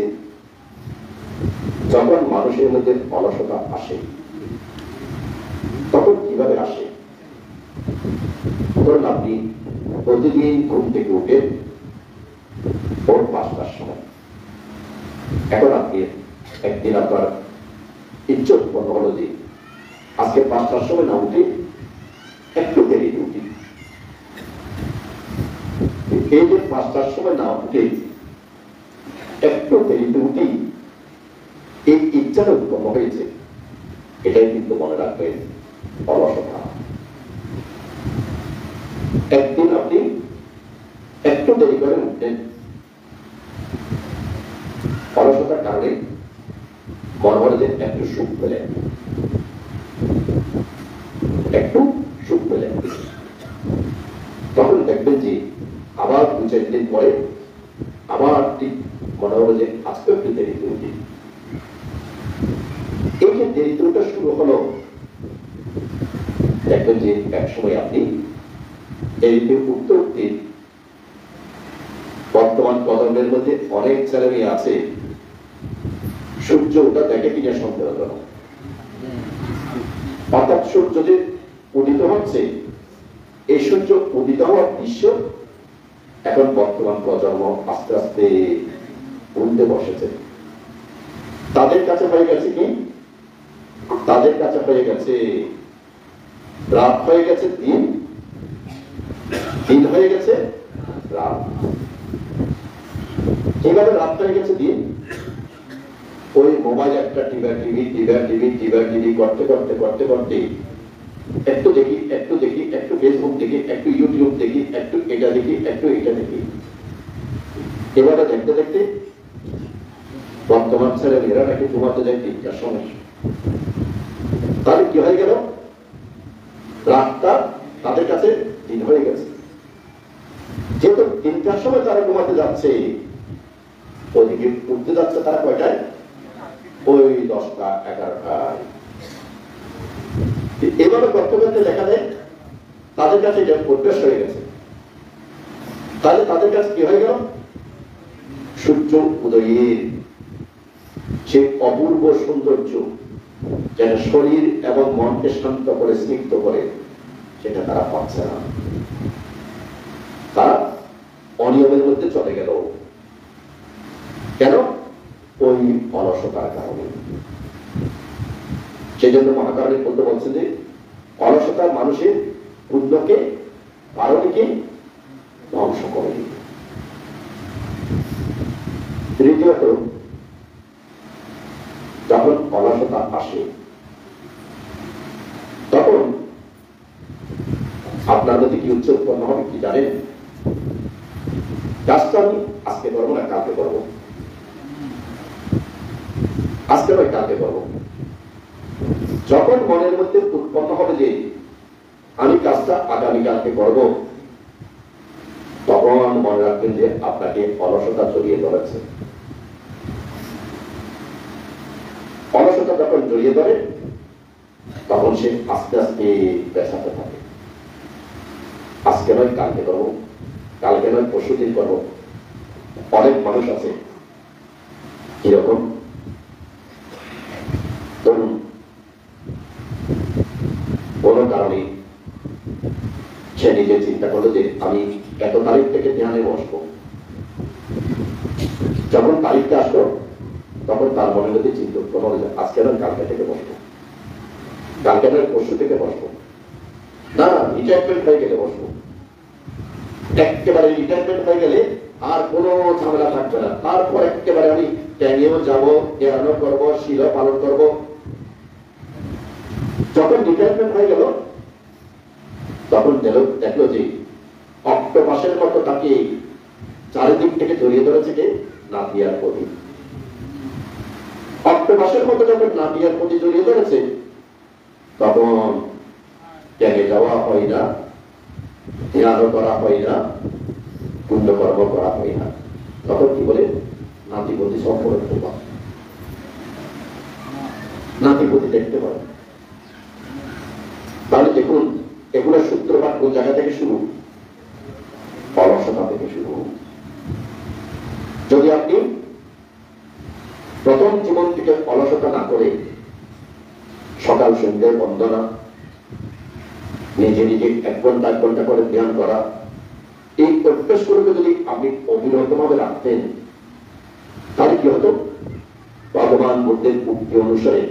A: যখন মানুষের মধ্যে অলসতা আসে, তখন কিভাবে আসে? ধরুন আপনি প্রতিদিন ঘুম থেকে উঠে ভোর 5টার সময়, এখন আপনি একদিন আপনার ইচ্ছে উৎপন্ন হলো যে আজকে 5টার সময় না উঠে একটু দেরিতে উঠি। এই যে 5টার সময় না উঠে একটু দেরিতে উঠি, এই ইচ্ছাটা উৎপন্ন হয়েছে, এটাই কিন্তু মনে রাখবেন অলসতা। একদিন আপনি একটু দেরি করে উঠলেন, অলসতার কারণে মনে হয় যে একটু সুখ পেলেন, একটু সুখ পেলেন, তখন দেখবেন যে আবার 2-4 দিন পরে আবার ঠিক মনে হলো যে আজকে একটু দেরিতে উঠি। এই যে দেরিতে ওঠা শুরু হলো, দেখবেন যে এক সময় আপনি দেরিতে উঠতে উঠতে, বর্তমান প্রজন্মের মধ্যে অনেক ছেলে মেয়ে আছে সূর্য ওটা দেখে কিনা সন্দেহজনক। অর্থাৎ সূর্য যে উদিত হচ্ছে, এই সূর্য উদিত হওয়ার দৃশ্য এখন বর্তমান প্রজন্ম আস্তে আস্তে ভুলতে বসেছে। তাদের কাছে হয়ে গেছে কি? তাদের কাছে হয়ে গেছে রাত, হয়ে গেছে দিন, দিন হয়ে গেছে রাত। এভাবে রাত হয়ে গেছে দিন, ওই মোবাইল একটা টিভি করতে করতে করতে করতে একটু দেখি একটু ফেসবুক দেখি, একটু ইউটিউব দেখি, একটু এটা দেখি, একটু এটা দেখি। এভাবে দেখতে দেখতে বর্তমান ছেলে মেয়েরা নাকি ঘুমাতে যায় 3টার সময়। তাহলে কি হয়ে গেল, রাতটা তাদের কাছে দিন হয়ে গেছে। যেহেতু 3টার সময় তারা ঘুমাতে যাচ্ছে, ওইদিকে উঠতে যাচ্ছে তারা কয়টায়, ওই 10টা 11টায়। এভাবে করতে করতে দেখা যায় তাদের কাছে এটা অভ্যাস হয়ে গেছে। তাহলে তাদের কাছে কি হয়ে গেল, সূর্য উদয়ের সে অপূর্ব সৌন্দর্য যেটা শরীর এবং মনকে শান্ত করে স্নিগ্ধ করে, সেটা তারা পাচ্ছে না। তারা অনিয়মের মধ্যে চলে গেল। কেন? ওই অলসতার কারণে। সেই জন্য মহাকারণে বলতে বলছে যে অলসতা মানুষের পুণ্যকে কারণকে ধ্বংস করে। তৃতীয়ত, যখন অলসতা আসে তখন আপনার মধ্যে কি উচ্চ উৎপন্ন হবে কি জানেন? কাজটা আমি আজকে করবো না কালকে করবো, আজকে নয় কালকে করবো। যখন মনের মধ্যে উৎপন্ন হবে যে আমি কাজটা আগামীকালকে করব, তখন মনে রাখবেন যে আপনাকে অলসতা জড়িয়ে ধরেছে। অলসতা যখন জড়িয়ে ধরে তখন সে আস্তে আস্তে পেছাতে থাকে। আজকে নয় কালকে করবো, কালকে নয় পরশুদিন করবো। অনেক মানুষ আছে কিরকম, ধরুন কোন কারণে সে নিজে চিন্তা করলো যে আমি এত তারিখ থেকে ধ্যানে বসবো। যখন তারিখটা আসলো তখন তার মনে মধ্যে চিন্তা উৎপন্ন হলো যে আজকে নয় কালকে থেকে বসবো, কালকে নয় পরশু থেকে বসবো, না রিটায়ারমেন্ট হয়ে গেলে বসবো। একেবারে রিটায়ারমেন্ট হয়ে গেলে আর কোনো ঝামেলা থাকবে না। তারপর একেবারে আমি ট্যাঙ্গেও যাবো, জ্ঞানও করবো, শিলও পালন করবো। যখন রিটায়ারমেন্ট হয়ে গেল তখন দেখলো যে অক্টোপাসের মতো তাকে চারিদিক থেকে জড়িয়ে ধরেছে কে, নাদিয়ার প্রতি। অক্টোপাসের মতো যখন নাদিয়ার প্রতি জড়িয়ে ধরেছে তখন ট্যাঙ্গে যাওয়া হয় না, ধ্যানও করা হয় না, পুণ্যকর্ম করা হয় না। তখন কি বলে, নাতিপতি সম্পর্ক নাতিপতি দেখতে পারে। তাহলে দেখুন এগুলোর সূত্রপাত কোন জায়গা থেকে শুরু, অলসতা থেকে শুরু। যদি আপনি প্রথম জীবন থেকে অলসতা না করে সকাল সন্ধ্যায় বন্দনা, নিজে নিজে 1 ঘন্টা 1 ঘন্টা করে ধ্যান করা, এই অভ্যাসগুলোকে যদি আপনি অবিরত ভাবে রাখতেন তাহলে কি হতো, ভগবান বুদ্ধের উক্তি অনুসারে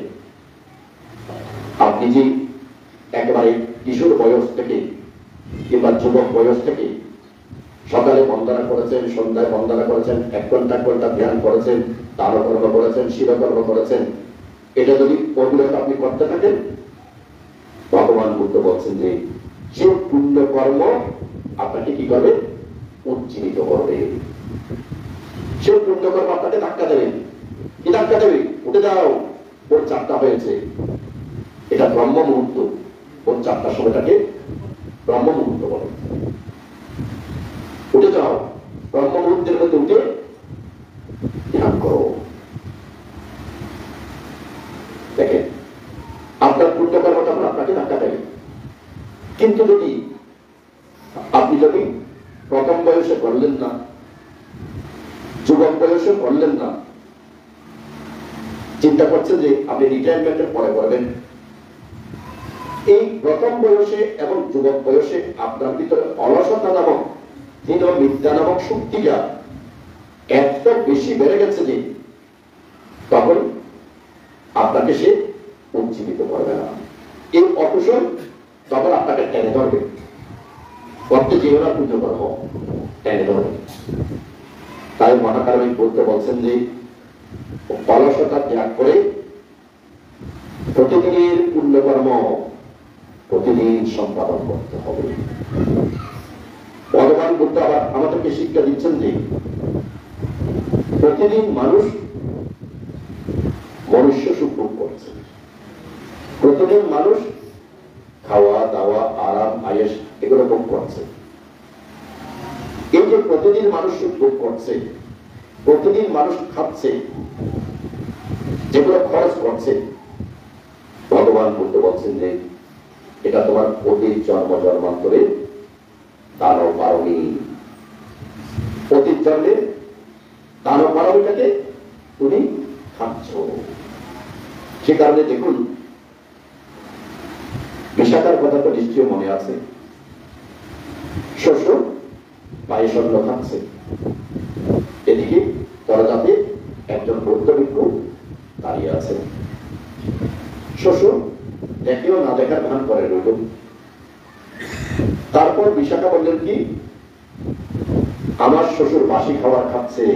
A: আপনি যে একেবারে কিশোর বয়স থেকে কিংবা যুবক বয়স থেকে সকালে বন্দনা করেছেন, সন্ধ্যায় বন্দনা করেছেন, 1 ঘন্টা 1 ঘন্টা ধ্যান করেছেন, দানকর্ম করেছেন, শিলকর্ম করেছেন, এটা যদি অবিরত আপনি করতে থাকেন, ভগবান বুদ্ধ বলছেন যে সে পুণ্য কর্ম আপনাকে কি করবে, উজ্জীবিত করবে। সে পুণ্য কর্ম আপনাকে ধাক্কা দেবে। কি ধাক্কা দেবে, উঠে যাও, ওর 4টা হয়েছে, এটা ব্রহ্ম মুহূর্ত, ওর 4টার সময়টাকে ব্রহ্ম মুহূর্ত বলে। উঠে যাও, ব্রহ্ম মুহূর্তের মধ্যে উঠে ধ্যান করো। দেখেন আপনার পুণ্যকর্ম তখন আপনাকে ধাক্কা দেবে। কিন্তু আপনি যদি প্রথম বয়সে করলেন না, যুবক বয়সে করলেন না, চিন্তা করছেন যে আপনি রিটায়ারমেন্টের পরে করবেন, এই প্রথম বয়সে এবং যুবক বয়সে আপনার ভিতরে অলসতা নামক বিদ্যা নামক শক্তিটা এত বেশি বেড়ে গেছে যে তখন আপনাকে সে উজ্জীবিত করবে না। এই অকুশল তখন আপনাকে টেনে ধরবে, করতে যেও না পুজো করব, টেনে ধরবে। তাই মহাকারণিক বলতে বলছেন যে অলসতা ত্যাগ করে প্রতিদিনের পুণ্যকর্ম প্রতিদিন সম্পাদন করতে হবে। ভগবান বুদ্ধ আবার আমাদেরকে শিক্ষা দিচ্ছেন যে প্রতিদিন মানুষ মনুষ্য সুখ ভোগ করছে, প্রতিদিন মানুষ খাওয়া দাওয়া আরাম আয়েশ এগুলো ভোগ করছে। এই যে প্রতিদিন মানুষ সুখ ভোগ করছে, প্রতিদিন মানুষ খাচ্ছে, যেগুলো খরচ করছে, ভগবান বুদ্ধ বলছেন যে এটা তোমার অতীত জন্ম জন্মান্তরে দানব পারণী, অতীত জন্মে দানব পারণীটাকে তুমি খাচ্ছ। সে কারণে দেখুন, বিশাখার কথা তো নিশ্চয় মনে আছে, শ্বশুর পায়েস অন্ন খাচ্ছে, এদিকে দরজাতে একজন বৌদ্ধ ভিক্ষু দাঁড়িয়ে আছে। শ্বশুর দেখেও না দেখার ভান করে রইল। তারপর বিশাখা বললেন কি, আমার শ্বশুর বাসি খাবার খাচ্ছে।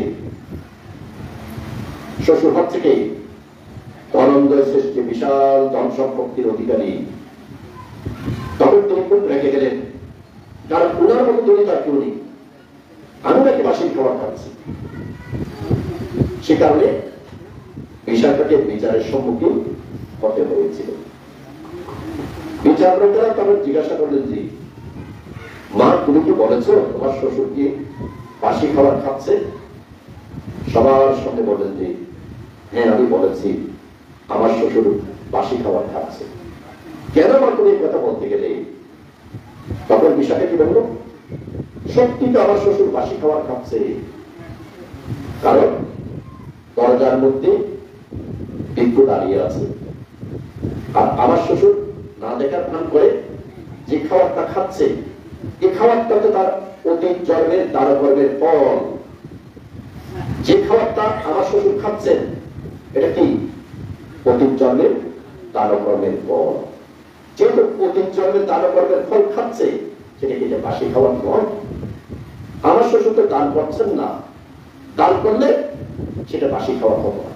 A: শ্বশুর হচ্ছে কি ধনঞ্জয় সৃষ্টি বিশাল ধন সম্পত্তির অধিকারী। তখন তিনি খুব রেখে গেলেন, কারণ উনার মতো ধনী তার কেউ নেই, আমি নাকি বাসি খাবার খাচ্ছি। সে কারণে বিশাখাকে বিচারের সম্মুখীন হতে হয়েছিল। বিচারকরা তখন জিজ্ঞাসা করলেন যে মা, তুমি কি বলেছো তোমার শ্বশুর কি বাসি খাবার খাচ্ছে? সবার সঙ্গে বললেন যে হ্যাঁ, আমি বলেছি আমার শ্বশুর বাসি খাবার খাচ্ছে। কেন মা তুমি এই কথা বলতে গেলে? তখন বিশাখা কি বললো, সত্যি তো আমার শ্বশুর বাসি খাবার খাচ্ছে, কারণ দরজার মধ্যে ভিক্ষু দাঁড়িয়ে আছে, আর আমার শ্বশুর না দেখার ভান করে যে খাবারটা খাচ্ছে, এই খাবারটা তো তার অতীত জন্মের দানকর্মের ফল। যে খাবারটা আমার শ্বশুর খাচ্ছেন এটা কি অতীত জন্মের দানকর্মের ফল। যেহেতু অতীত জন্মের দানকর্মের ফল খাচ্ছে, সেটা কি বাসি খাবার ফল? আমার শ্বশুর তো দান করছেন না, দান করলে সেটা বাসি খাওয়া হতো না।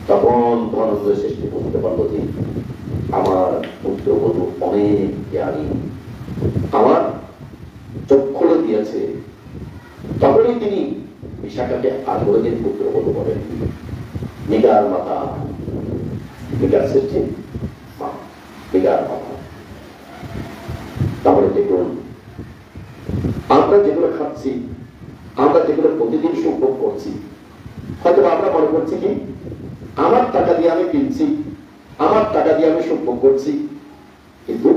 A: তখন ধনঞ্জয় সৃষ্টি বুঝতে পারলো যে আমার পুত্রবধূ অনেক জ্ঞানী, আমার চোখ খুলে দিয়েছে। তখনই তিনি বিশাখাকে আগ্রহের পুত্রবধূ বলেন, নিগার মাতা, নিগার সৃষ্টি নিগার মাতা। তাহলে দেখুন, আমরা যেগুলো খাচ্ছি, আমরা যেগুলো প্রতিদিন সুখ ভোগ করছি, হয়তো আমরা মনে করছি কি আমার টাকা দিয়ে আমি কিনছি, আমার টাকা দিয়ে আমি সুখ ভোগ করছি, কিন্তু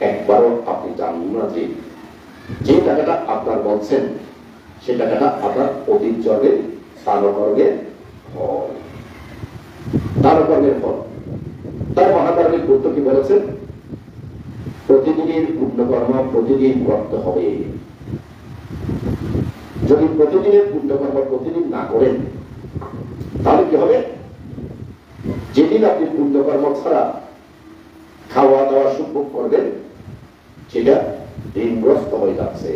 A: একবারও আপনি জানেন না যে যে টাকাটা আপনার বলছেন সে টাকাটা আপনার অতীত জন্মের দানকর্মের ফল, দানকর্মের ফল। তার মহাকর্মের গুরুত্ব কি বলেছেন, প্রতিদিনের পুণ্যকর্ম প্রতিদিন করতে হবে। যদি প্রতিদিনের পুণ্যকর্ম প্রতিদিন না করেন তাহলে কি হবে, যেদিন আপনি পুণ্যকর্ম ছাড়া খাওয়া দাওয়া সুখ ভোগ করবেন সেটা ঋণগ্রস্ত হয়ে যাচ্ছে,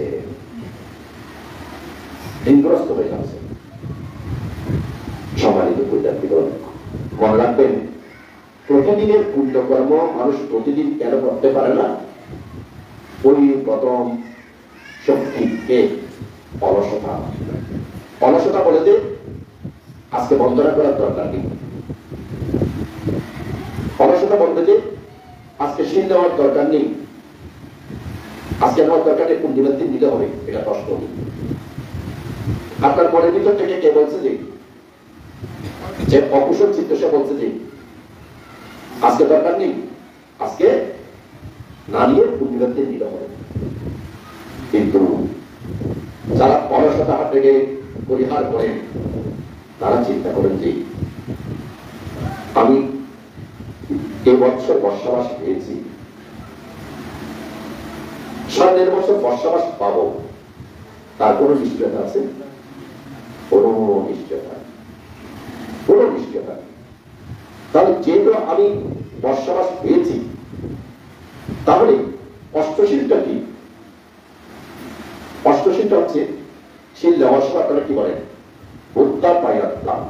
A: ঋণগ্রস্ত হয়ে যাচ্ছে। সম্মানিত বিদ্যার্থীগণ, মনে রাখবেন, প্রতিদিনের পুণ্যকর্ম মানুষ প্রতিদিন কেন করতে পারে না? ওই প্রথম শক্তিকে অলসতা, অলসতা বলে যে আজকে বন্দনা করার দরকার নেই, অলসতা বলতে যে আজকে শীল দেওয়ার দরকার নেই, আজকে নেওয়ার দরকার নেই, কোন দিনের দিন দিতে হবে, এটা কষ্ট নেই। আপনার মনের ভিতর থেকে কে বলছে যে অকুশল চিত্ত, সে বলছে যে আজকে দরকার নেই, আজকে না নিয়ে কোন দিনের দিন দিতে হবে। কিন্তু যারা অলসতা হাত থেকে পরিহার করেন তারা চিন্তা করেন যে আমি এবছর বর্ষাবাস পেয়েছি, সামনের বছর বর্ষাবাস পাবো, তার কোনো নিশ্চয়তা আছে? কোনো নিশ্চয়তা, কোনো নিশ্চয়তা। তাহলে যেহেতু আমি বর্ষাবাস পেয়েছি, তাহলে অষ্টশীলটা কি? অষ্টশীলটা হচ্ছে সেই লেওয়াসা আপনারা কি বলেন? বুদ্ধাপায়াত্তাম।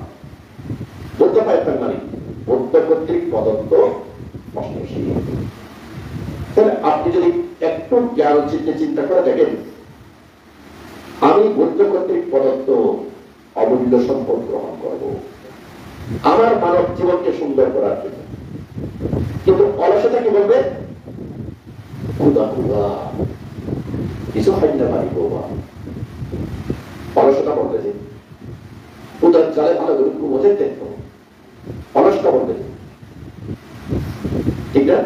A: বুদ্ধাপায়াত্তাম মানে বুদ্ধ কর্তৃক প্রদত্ত অষ্টশী। তাহলে আপনি যদি একটু জ্ঞান চিন্তে চিন্তা করে দেখেন, আমি বুদ্ধ কর্তৃক প্রদত্ত অমূল্য সম্পদ গ্রহণ করব আমার মানব জীবনকে সুন্দর করার জন্য, কিন্তু অলসতা কি বলবে? ক্ষুধা ক্ষুধা কিছু হয় না পারি বাবা। অলসতা বলবে যে ক্ষুধার চালে ভালো করে ঘুমোতে দেখতো, অলসতা বলবে, ঠিক না?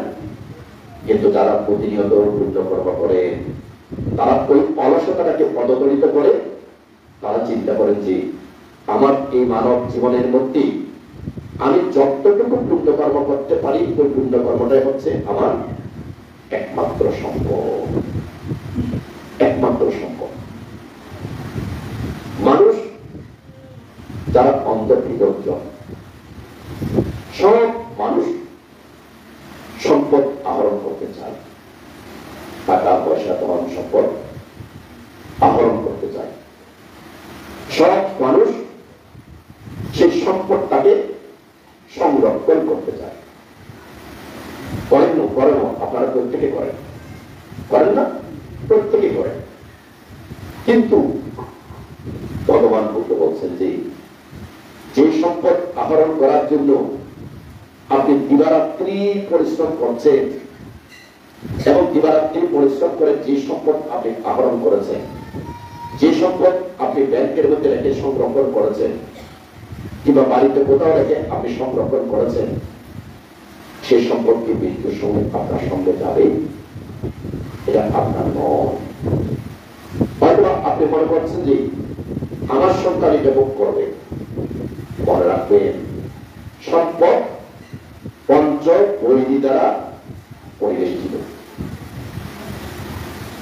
A: কিন্তু যারা প্রতিনিয়ত পুণ্যকর্ম করে, তারা ওই অলসতাটাকে পদদলিত করে, তারা চিন্তা করেন যে আমার এই মানব জীবনের মধ্যে আমি যতটুকু পুণ্যকর্ম করতে পারি, ওই পুণ্যকর্মটাই হচ্ছে আমার একমাত্র সম্পদ, একমাত্র সম্পদ। মানুষ যারা অন্ধবিদগ্ধ, সব মানুষ সম্পদ আহরণ করতে চায়, টাকা পয়সা ধন সম্পদ আহরণ করতে চায়। সব মানুষ সেই সম্পদটাকে সংরক্ষণ করতে চায়। করেন না? করেন না? আপনারা প্রত্যেকে করেন, করেন না? প্রত্যেকে করেন। কিন্তু ভগবান বুদ্ধ বলছেন যে যে সম্পদ আহরণ করার জন্য আপনি দিবারাত্রি পরিশ্রম করছেন, এবং দিবারাত্রি পরিশ্রম করে যে সম্পদ আপনি আহরণ করেছেন, যে সম্পদ আপনি ব্যাংকের মধ্যে রেখে সংরক্ষণ করেছেন, কিংবা বাড়িতে কোথাও রেখে আপনি সংরক্ষণ করেছেন, সেই সম্পদকে মৃত্যুর সময় আপনার সঙ্গে যাবে, এটা আপনার নয়। হয়তো আপনি মনে করছেন যে আমার সন্তান এটা ভোগ করবে। মনে রাখবেন, সম্পদ পঞ্চ বৈধি দ্বারা পরিবেষ্টিত,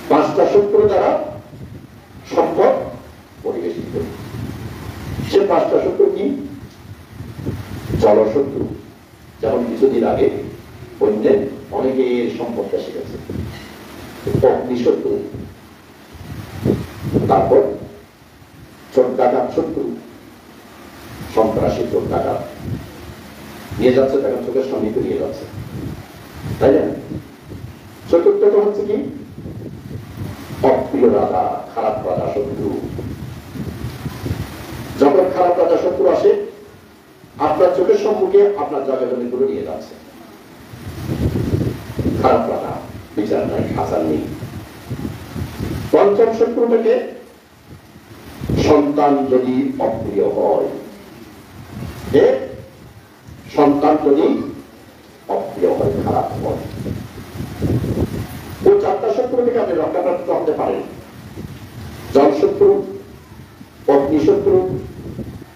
A: পাঁচটা সূত্র দ্বারা সম্পদ পরিবেষ্টিত। সে পাঁচটা সূত্র কি? জলশত্রু, যেমন কিছুদিন আগে অন্যের অনেকের সম্পদটা শিখেছে। অগ্নিশত্রু, তারপর চোর ডাকাত শত্রু, সন্ত্রাসী চোর ডাকাত নিয়ে যাচ্ছে, তাকে চোখের সামনে নিয়ে যাচ্ছে, তাই না? চতুর্থটা হচ্ছে কি? অপ্রিয় রাজা, খারাপ রাজা শত্রু। যখন খারাপ রাজা শত্রু আসে, আপনার চোখের সম্মুখে আপনার জায়গা জমিগুলো নিয়ে যাচ্ছে। খারাপ রাজা, বিচার নাই, আচার নেই। পঞ্চম শত্রুটাকে সন্তান যদি অপ্রিয় হয়, সন্তান যদি অপ্রিয় হয়, খারাপ হয়, ওই চারটা শত্রু থেকে আপনি রক্ষাপ্রাপ্ত হতে পারেন। জল শত্রু, অগ্নিশত্রু,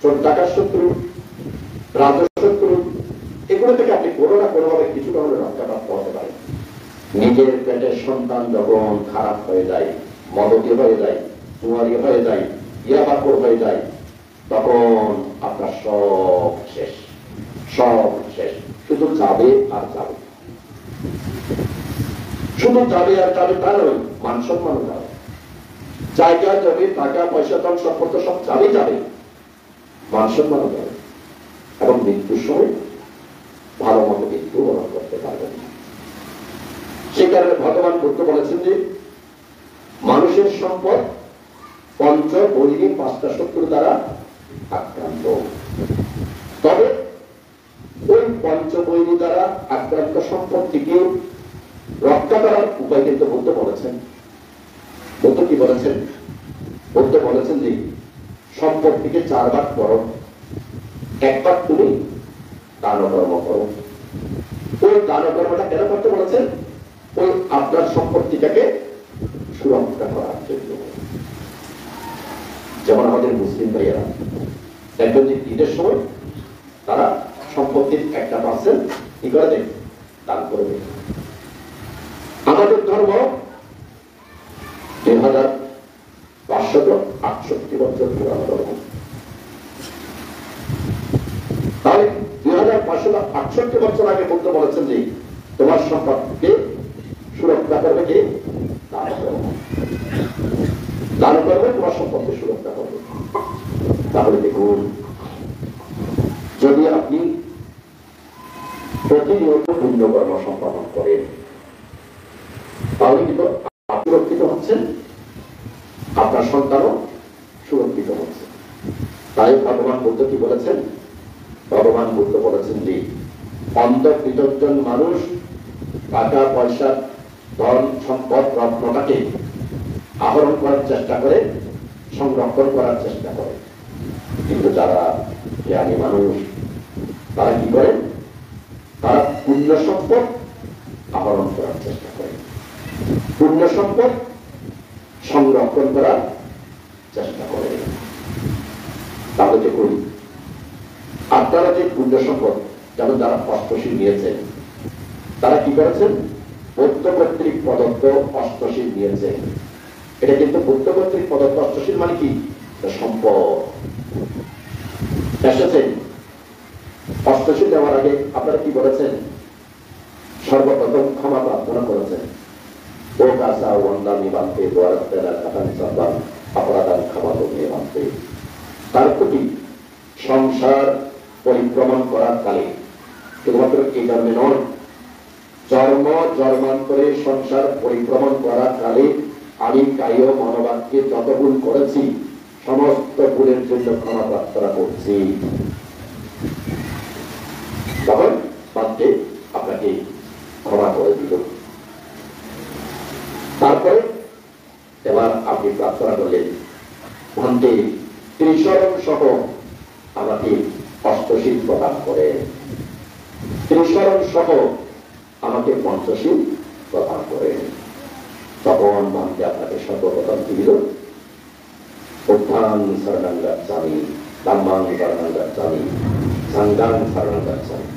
A: চোর ডাকাত শত্রু, রাজশত্রু, এগুলো থেকে আপনি কোনো না কোনোভাবে কিছু কারণে রক্ষাপ্রাপ্ত হতে পারেন। নিজের পেটের সন্তান যখন খারাপ হয়ে যায়, মদকে হয়ে যায়, জুয়ারি হয়ে যায়, ইয়াবাকর হয়ে যায়, তখন আপনার সব শেষ, সব শেষ। শুধু যাবে আর যাবে, শুধু যাবে আর যাবে, তা নয়, মান সম্মানও যাবে, জায়গা যাবে, টাকা পয়সা ধন সম্পদ সব যাবে যাবে, মান সম্মানও যাবে, এবং মৃত্যুর সময় ভালো মতো মৃত্যু বরণ করতে পারবেন না। সে কারণে ভগবান বুদ্ধ বলেছেন যে মানুষের সম্পদ পঞ্চ বৈরী পাঁচটা শত্রু দ্বারা আক্রান্ত। তবে ওই পঞ্চবৈরী দ্বারা আক্রান্ত সম্পত্তিকে রক্ষা করার উপায় কিন্তু বুদ্ধ বলেছেন। বুদ্ধ কি বলেছেন? বুদ্ধ বলেছেন যে সম্পত্তিকে 4 ভাগ করো, 1 ভাগ তুমি দান কর্ম করো। ওই দান কর্মটা কেন করতে বলেছেন? ওই আপনার সম্পত্তিটাকে সুরক্ষা করার জন্য। যেমন আমাদের মুসলিম ভাইয়েরা দেখবেন যে ঈদের সময় তারা সম্পত্তির 1% কি করে দেয়? দান করবে। আমাদের ধর্ম 2568 বছর পুরানো ধর্ম। তাহলে 2568 বছর আগে বুদ্ধ বলেছেন যে তোমার সম্পদকে সুরক্ষা করবে কে? দান করবে। দান করবে, তোমার সম্পদকে সুরক্ষা করবে। তাহলে কিন্তু সুরক্ষিত হচ্ছেন, আপনার সন্তানও সুরক্ষিত হচ্ছে। তাই ভগবান বুদ্ধ কি বলেছেন? ভগবান বুদ্ধ বলেছেন যে অন্ধ কৃতজ্ঞ মানুষ টাকা পয়সা ধন সম্পদ রত্নটাকে আহরণ করার চেষ্টা করে, সংরক্ষণ করার চেষ্টা করে, কিন্তু যারা জ্ঞানী মানুষ তারা কি করে? তারা পুণ্য সম্পদ আহরণ করার চেষ্টা করে, পুণ্য সম্পদ সংরক্ষণ করার চেষ্টা করে। তাহলে দেখুন, আপনারা যে পুণ্য সম্পদ, যেমন যারা অষ্টশীল নিয়েছেন, তারা কি করেছেন? বৌদ্ধ কর্তৃক প্রদত্ত অষ্টশীল নিয়েছেন। এটা কিন্তু বৌদ্ধ কর্তৃক প্রদত্ত অষ্টশীল মানে কি? সম্পদ এসেছেন। অষ্টশীল দেওয়ার আগে আপনারা কি বলেছেন? সর্বপ্রথম ক্ষমা প্রার্থনা করেছেন। ও কাসা ওয়ান্দামি বান্তে দোয়ারাস্তেরা কাটান সাবান অপরাধান ক্ষমা নিয়ে বান্তে। তার প্রতি সংসার পরিক্রমণ করার কালে শুধুমাত্র এই জন্মে নয়, জন্ম জন্মান্তরে সংসার পরিক্রমণ করার কালে আমি কায় মনোবাক্যে যত ভুল করেছি সমস্ত ভুলের জন্য ক্ষমা প্রার্থনা করছি। তখন বাক্যে আপনাকে ক্ষমা করে দিল। তারপরে এবার আপনি প্রার্থনা করলেন, ভন্তে ত্রিশরণ সহ আমাকে অষ্টশীল প্রদান করে, ত্রিশরণ সহ আমাকে পঞ্চশীল প্রদান করে। তখন ভাবতে আপনাকে সর্বপ্রথম কি দিল? উত্থান শরণাং গচ্ছামি, ধম্মাং শরণাং গচ্ছামি, সংঘাং শরণাং গচ্ছামি।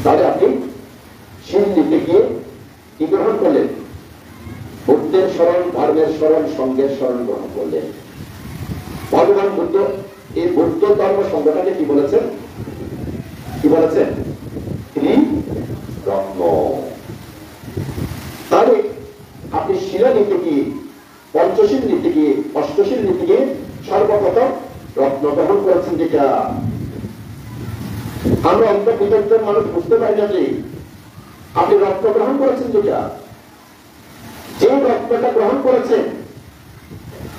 A: তাহলে আপনি শীল দিতে গিয়ে কি গ্রহণ করলেন? বুদ্ধের স্মরণ, ধর্মের স্মরণ, সঙ্গের স্মরণ গ্রহণ করলেন। ভগবান বুদ্ধ এই বৌদ্ধ ধর্ম সংগঠনকে কি বলেছেন? কি বলেছেন? ত্রিরত্ন। তাহলে আপনি শিলা নিতে গিয়ে, পঞ্চশীল নিতে গিয়ে, অষ্টশীল নিতে গিয়ে সর্বপ্রথম রত্ন গ্রহণ করেছেন। যেটা আমরা অন্ত বিতর্কের মানুষ বুঝতে পারি না যে আপনি রত্ন গ্রহণ করেছেন। যেটা যে রত্নটা গ্রহণ করেছেন,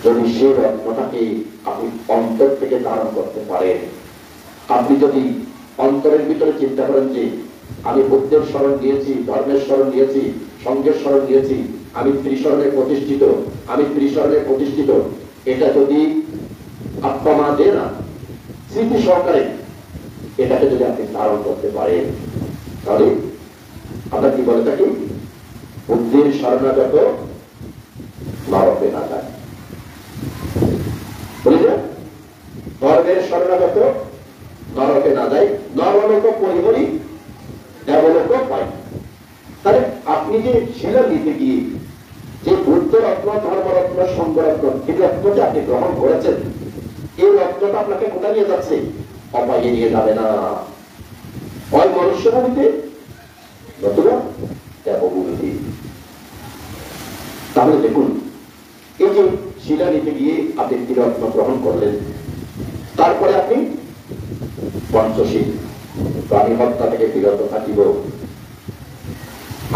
A: যদি সেই রত্নটাকে আপনি অন্তর থেকে ধারণ করতে পারেন, আপনি যদি অন্তরের ভিতরে চিন্তা করেন যে আমি বুদ্ধের স্মরণ নিয়েছি, ধর্মের স্মরণ নিয়েছি, সঙ্গের স্মরণ নিয়েছি, আমি ত্রিশরণে প্রতিষ্ঠিত, আমি ত্রিশরণে প্রতিষ্ঠিত, এটা যদি আত্মা মা দেয় না, স্মৃতি সহকারে এটাকে যদি আপনি ধারণ করতে পারেন, তাহলে আমরা কি বলে থাকি? বুদ্ধির শরণাগত নরকে না যায়, বুঝলেন? ধর্মের শরণাগত নরকে না যায়, নরলোক পরিহরি দেবলোক পাই। তাহলে আপনি যে শিলা নিতে গিয়ে যে বুদ্ধ রত্ন, ধর্মরত্ন, সঙ্গরত্ন, এই রত্নটা আপনি গ্রহণ করেছেন, এই রত্নটা আপনাকে কোথায় নিয়ে যাচ্ছে? অপায়ে নিয়ে যাবে না, হয় মনুষ্য ভূমিতে নতুবা দেবভূমিতে। তাহলে দেখুন, এই যে শিলা নিতে গিয়ে আপনি ত্রিরত্ন গ্রহণ করলেন, তারপরে আপনি পঞ্চশীল, প্রাণী হত্যা থেকে বিরত থাকিব,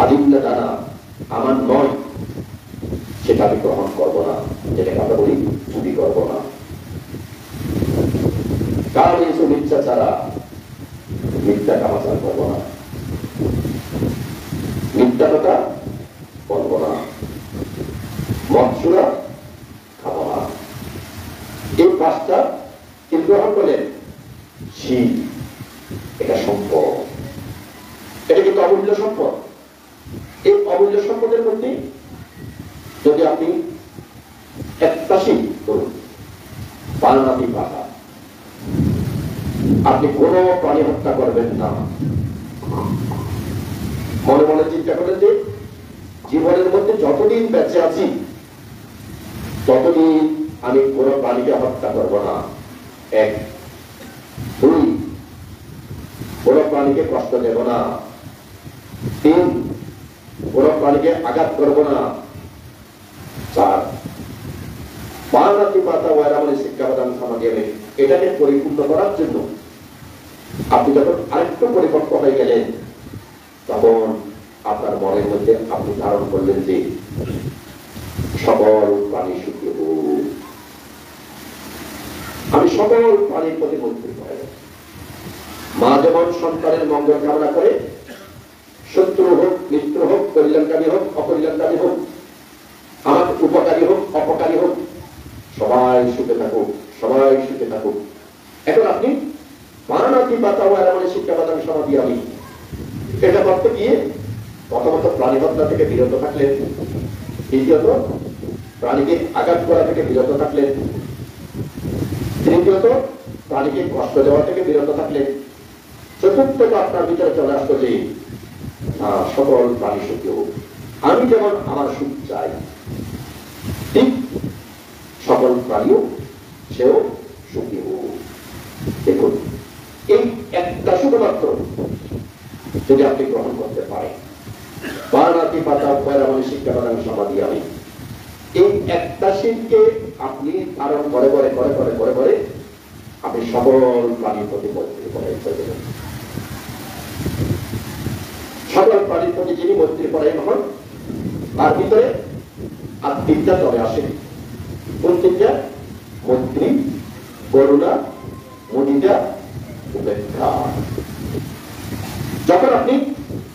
A: আদিমটা জানা আমার নয় সেটা আমি গ্রহণ করবো না, যেটাকে আমরা বলি চুরি করবো না, কারণ এইসব ইচ্ছা ছাড়া মিথ্যা কামাচার করবো না, মিথ্যা কথা বলবো না, মৎসুরা খাবো না। এই পাঁচটা কি গ্রহণ করলেন? শীল, এটা সম্পদ, এটা কিন্তু অমূল্য সম্পদ। এই অমূল্য সম্পদের মধ্যে যদি আপনি একটা শীল করুন, পালনাতি পাতা, আপনি কোন প্রাণী হত্যা করবেন না, মনে মনে চিন্তা করেন যে জীবনের মধ্যে যতদিন বেঁচে আছি ততদিন আমি কোন প্রাণীকে হত্যা করব না। এক, দুই, কোন প্রাণীকে কষ্ট দেব না। তিন, কোন প্রাণীকে আঘাত করব না। চার, পালনাতি পাতা ওয়ারামণি শিক্ষাপ্রদান সমাধি, এটাকে পরিপূর্ণ করার জন্য আপনি যখন আরেকটু পরিপক্ক হয়ে গেলেন, তখন আপনার মনের মধ্যে আপনি ধারণ করলেন যে সকল প্রাণী সুখী হোক, আমি সকল প্রাণীর প্রতি মৈত্রী করে। মা যেমন সন্তানের মঙ্গল কামনা করে, শত্রু হোক, মিত্র হোক, কল্যাণকারী হোক, অকল্যাণকারী হোক, আমার উপকারী হোক, অপকারী হোক, সবাই সুখে থাকুক, সবাই সুখে থাকুক। এখন আপনি মানাতি পাতা ও এমন শিক্ষা পাতাম সমাধি আমি এটা করতে গিয়ে প্রথমত প্রাণী হত্যা থেকে বিরত থাকলেন, দ্বিতীয়ত প্রাণীকে আঘাত করা থেকে বিরত থাকলেন, তৃতীয়ত প্রাণীকে কষ্ট দেওয়া থেকে বিরত থাকলেন, চতুর্থত আপনার ভিতরে চলে আসতো যে সকল প্রাণী সুখী হোক, আমি যেমন আমার সুখ চাই ঠিক সকল প্রাণীও সেও সুখী হোক। দেখুন, এই একটা শুধুমাত্র যদি আপনি গ্রহণ করতে পারেন, বানাতি পাতা পয়রামণি শিক্ষা বাদাম সমাধি আমি, এই একটা শীতকে আপনি ধারণ করে করে করে করে করে করে আপনি সকল প্রাণীর প্রতি মৈত্রী করে দেবেন। সকল প্রাণীর প্রতি যিনি মৈত্রী করেন হন, তার ভিতরে আর তিনটা তবে আসে। কোন তিনটা? মৈত্রী, করুণা, মুদিতা, উপেক্ষা। যখন আপনি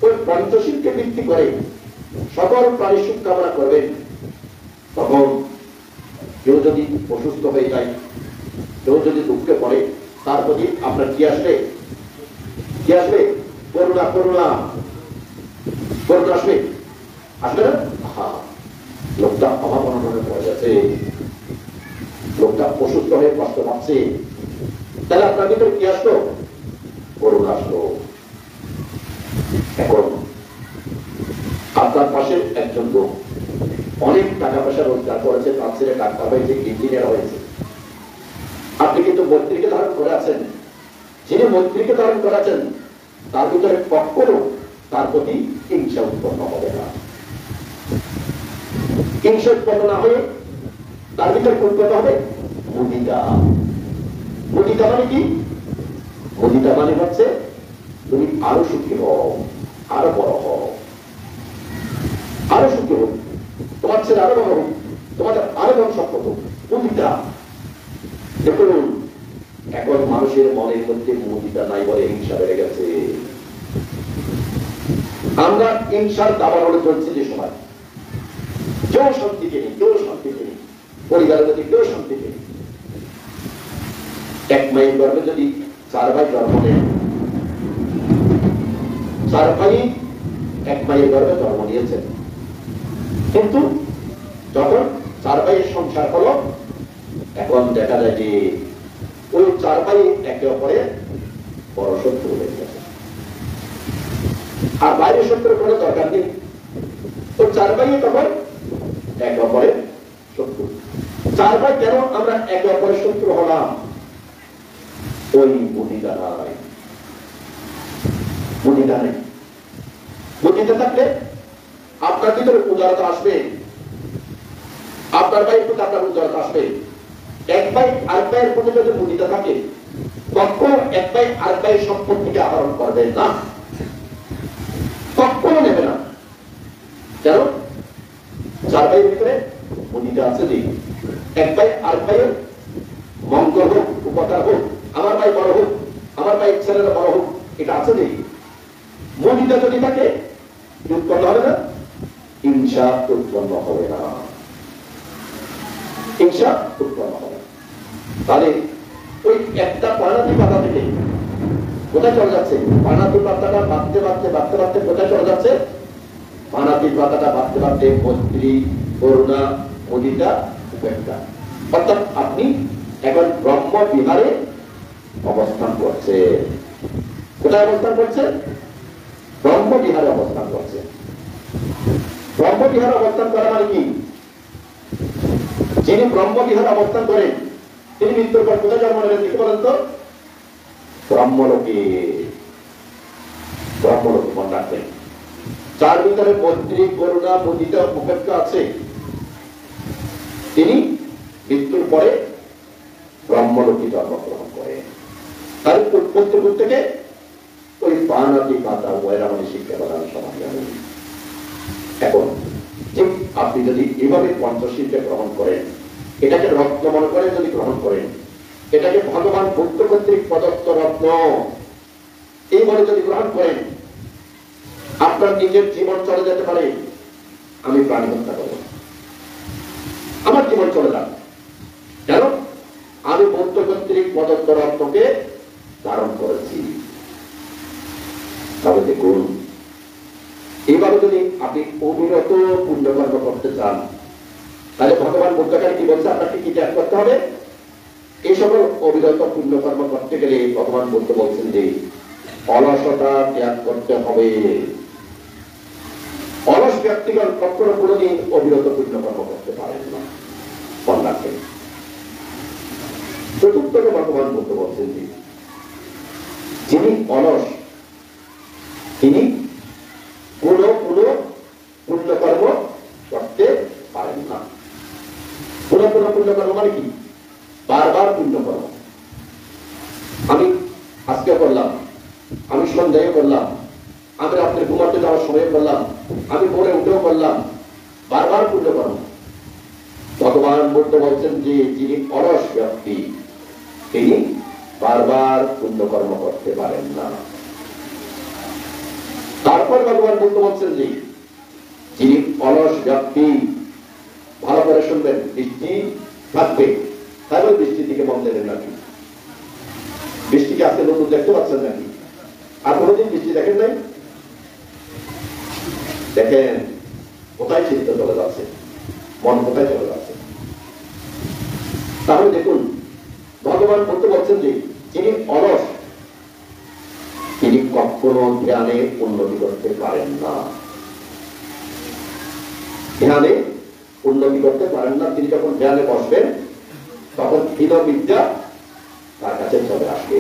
A: ওই পঞ্চশীলকে ভিত্তি করে সকল প্রাণী সুখ কামনা করবেন, তখন কেউ যদি অসুস্থ হয়ে যায়, কেউ যদি দুঃখে পড়ে, তার প্রতি আপনার কি আসবে? কি আসবে? করুণা, করুণা, করুণা আসবে, আসবে না? লোকটা অভাব অনটনে পড়ে গেছে, লোকটা অসুস্থ হয়ে কষ্ট পাচ্ছে, তাহলে আপনার ভিতরে কি আসলো? করুণা আসলো। এখন আপনার পাশে একজন লোক অনেক টাকা পয়সা রোজগার করেছে, তার ছেলে ডাক্তার হয়েছে, ইঞ্জিনিয়ার হয়েছে, আপনি কিন্তু মৈত্রীকে ধারণ করে আছেন। যিনি মৈত্রীকে ধারণ করেছেন তার ভিতরে কখনো তার প্রতি হিংসা উৎপন্ন হবে না। হিংসা উৎপন্ন না হয়ে তার ভিতরে উৎপন্ন হবে মুদিতা। মুদিতা মানে কি? মুদিতা মানে হচ্ছে তুমি আরো সুখী হও, আরো বড় হও, আরো সুখী হোক, তোমার ছেলে আরো বড় হোক, তোমাদের আরো ধন সম্পদ হোক, মুদিতা। দেখুন, এখন মানুষের মনের মধ্যে মুদিতা নাই বলে হিংসা বেড়ে গেছে। আমরা হিংসার দাবানলে চলছি যে সময়, কেউ শান্তিতে নেই, কেউ শান্তিতে নেই, পরিবারের মধ্যে কেউ শান্তিতে নেই। এক মায়ের গর্ভে যদি 4 ভাই জন্ম নেন, 4 ভাই এক মায়ের গর্ভে জন্ম নিয়েছেন, কিন্তু যখন 4 ভাইয়ের সংসার হলো, এখন দেখা যায় যে ওই 4 ভাই একে অপরের বড় শত্রু হয়ে গেছে। আর বাইরের শত্রুর কোনো দরকার নেই, ওই 4 ভাই তখন একে অপরের শত্রু। 4 ভাই কেন আমরা একে অপরের শত্রু হলাম? ওই মুদিতা নাই, মুদিতা নেই। মুদিতা থাকলে আপনার ভিতরে উদারতা আসবে, আপনার ভাইয়ের প্রতি আপনার উদারতা আসবে। এক ভাই আর ভাইয়ের প্রতি যদি মুদিতা থাকে, কখনো এক ভাই আর ভাইয়ের সম্পত্তিকে আহরণ করবেন না, কখনো নেবে না। কেন? 4 ভাইয়ের ভিতরে মুদিতা আছে যে এক ভাই আর ভাইয়ের মঙ্গল হোক, উপকার হোক, আমার ভাই বড় হোক, আমার ভাইয়ের ছেলেরা বড় হোক, এটা আছে যে মুদিতা যদি থাকে উৎপন্ন হবে না, হিংসা উৎপন্ন হবে না, হিংসা উৎপন্ন হবে। তাহলে ওই একটা পানাতি পাতা থেকে কোথায় চলে যাচ্ছে? পানাতি পাতাটা বাঁধতে বাঁধতে বাঁধতে বাঁধতে কোথায় চলে যাচ্ছে? পানাতি পাতাটা বাঁধতে বাঁধতে মৈত্রী, করুণা, মুদিতা, উপেক্ষা। অর্থাৎ আপনি এখন ব্রহ্ম বিহারে অবস্থান করছে। কোথায় অবস্থান করছে? ব্রহ্ম বিহারে অবস্থান করছে। ব্রহ্ম বিহারে অবস্থান করা মানে কি? যিনি ব্রহ্ম বিহারে অবস্থান করেন তিনি মৃত্যুর পর কোথায় জন্ম নেবেন? দেখে বলেন তো? ব্রহ্মলোকে। ব্রহ্মলোকে মনে রাখবেন। যার ভিতরে মৈত্রী, করুণা, মুদিতা, উপেক্ষা আছে, তিনি মৃত্যুর পরে ব্রহ্মলোকে জন্মগ্রহণ করেন। তার উৎপত্তি থেকে ওই পানাতি পাতা ওয়রামণি শিক্ষা বাদাম সমাধি। এখন ঠিক আপনি যদি এভাবে পঞ্চশীলকে গ্রহণ করেন, এটাকে রত্ন মনে করে যদি গ্রহণ করেন, এটাকে ভগবান বুদ্ধ কর্তৃক প্রদত্ত রত্ন এই বলে যদি গ্রহণ করেন, আপনার নিজের জীবন চলে যেতে পারে আমি প্রাণী হত্যা করব, আমার জীবন চলে যাবে, কেন আমি বুদ্ধ কর্তৃক প্রদত্ত রত্নকে ধারণ করেছি। তবে দেখুন, এইভাবে যদি আপনি অবিরত পুণ্যকর্ম করতে চান, তাহলে ভগবান বুদ্ধকারী কি বলছে, আপনাকে কি ত্যাগ করতে হবে? এই সকল অবিরত পুণ্যকর্ম করতে গেলে ভগবান বুদ্ধ বলছেন যে অলসতা ত্যাগ করতে হবে। অলস ব্যক্তিগণ কখনো কোনোদিন অবিরত পুণ্যকর্ম করতে পারেন না, মনে রাখবেন। চতুর্থকে ভগবান বুদ্ধ বলছেন যে যিনি অলস তিনি কোন পুণ্যকর্ম করতে পারেন না। কোন পুণ্যকর্ম মানে কি? বারবার পুণ্যকর্ম। আমি আজকে করলাম, আমি সন্ধ্যায় করলাম, আমি রাত্রে ঘুমাতে যাওয়ার সময় করলাম, আমি ভোরে উঠেও করলাম, বারবার পুণ্যকর্ম। ভগবান বুদ্ধ বলছেন যে যিনি অলস ব্যক্তি তিনি বারবার পুণ্যকর্ম করতে পারেন না। তারপর ভগবান বুদ্ধ বলছেন যে যিনি অলস ব্যক্তি, ভালো করে শুনবেন, বৃষ্টি থাকবে, তাই বলে বৃষ্টির দিকে মন দেবেন নাকি? বৃষ্টিকে আজকে নতুন দেখতে পাচ্ছেন নাকি? আর কোনোদিন বৃষ্টি দেখেন নাই? দেখেন কোথায় চিন্তা চলে যাচ্ছে, মন কোথায় চলে যাচ্ছে। তাহলে দেখুন, ভগবান বুদ্ধ বলছেন যে যিনি অলস তিনি কখনো ধ্যানে উন্নতি করতে পারেন না। ধ্যানে উন্নতি করতে পারেন না। তিনি যখন ধ্যানে বসবেন তখন হীন বিদ্যা তার কাছে চলে আসবে।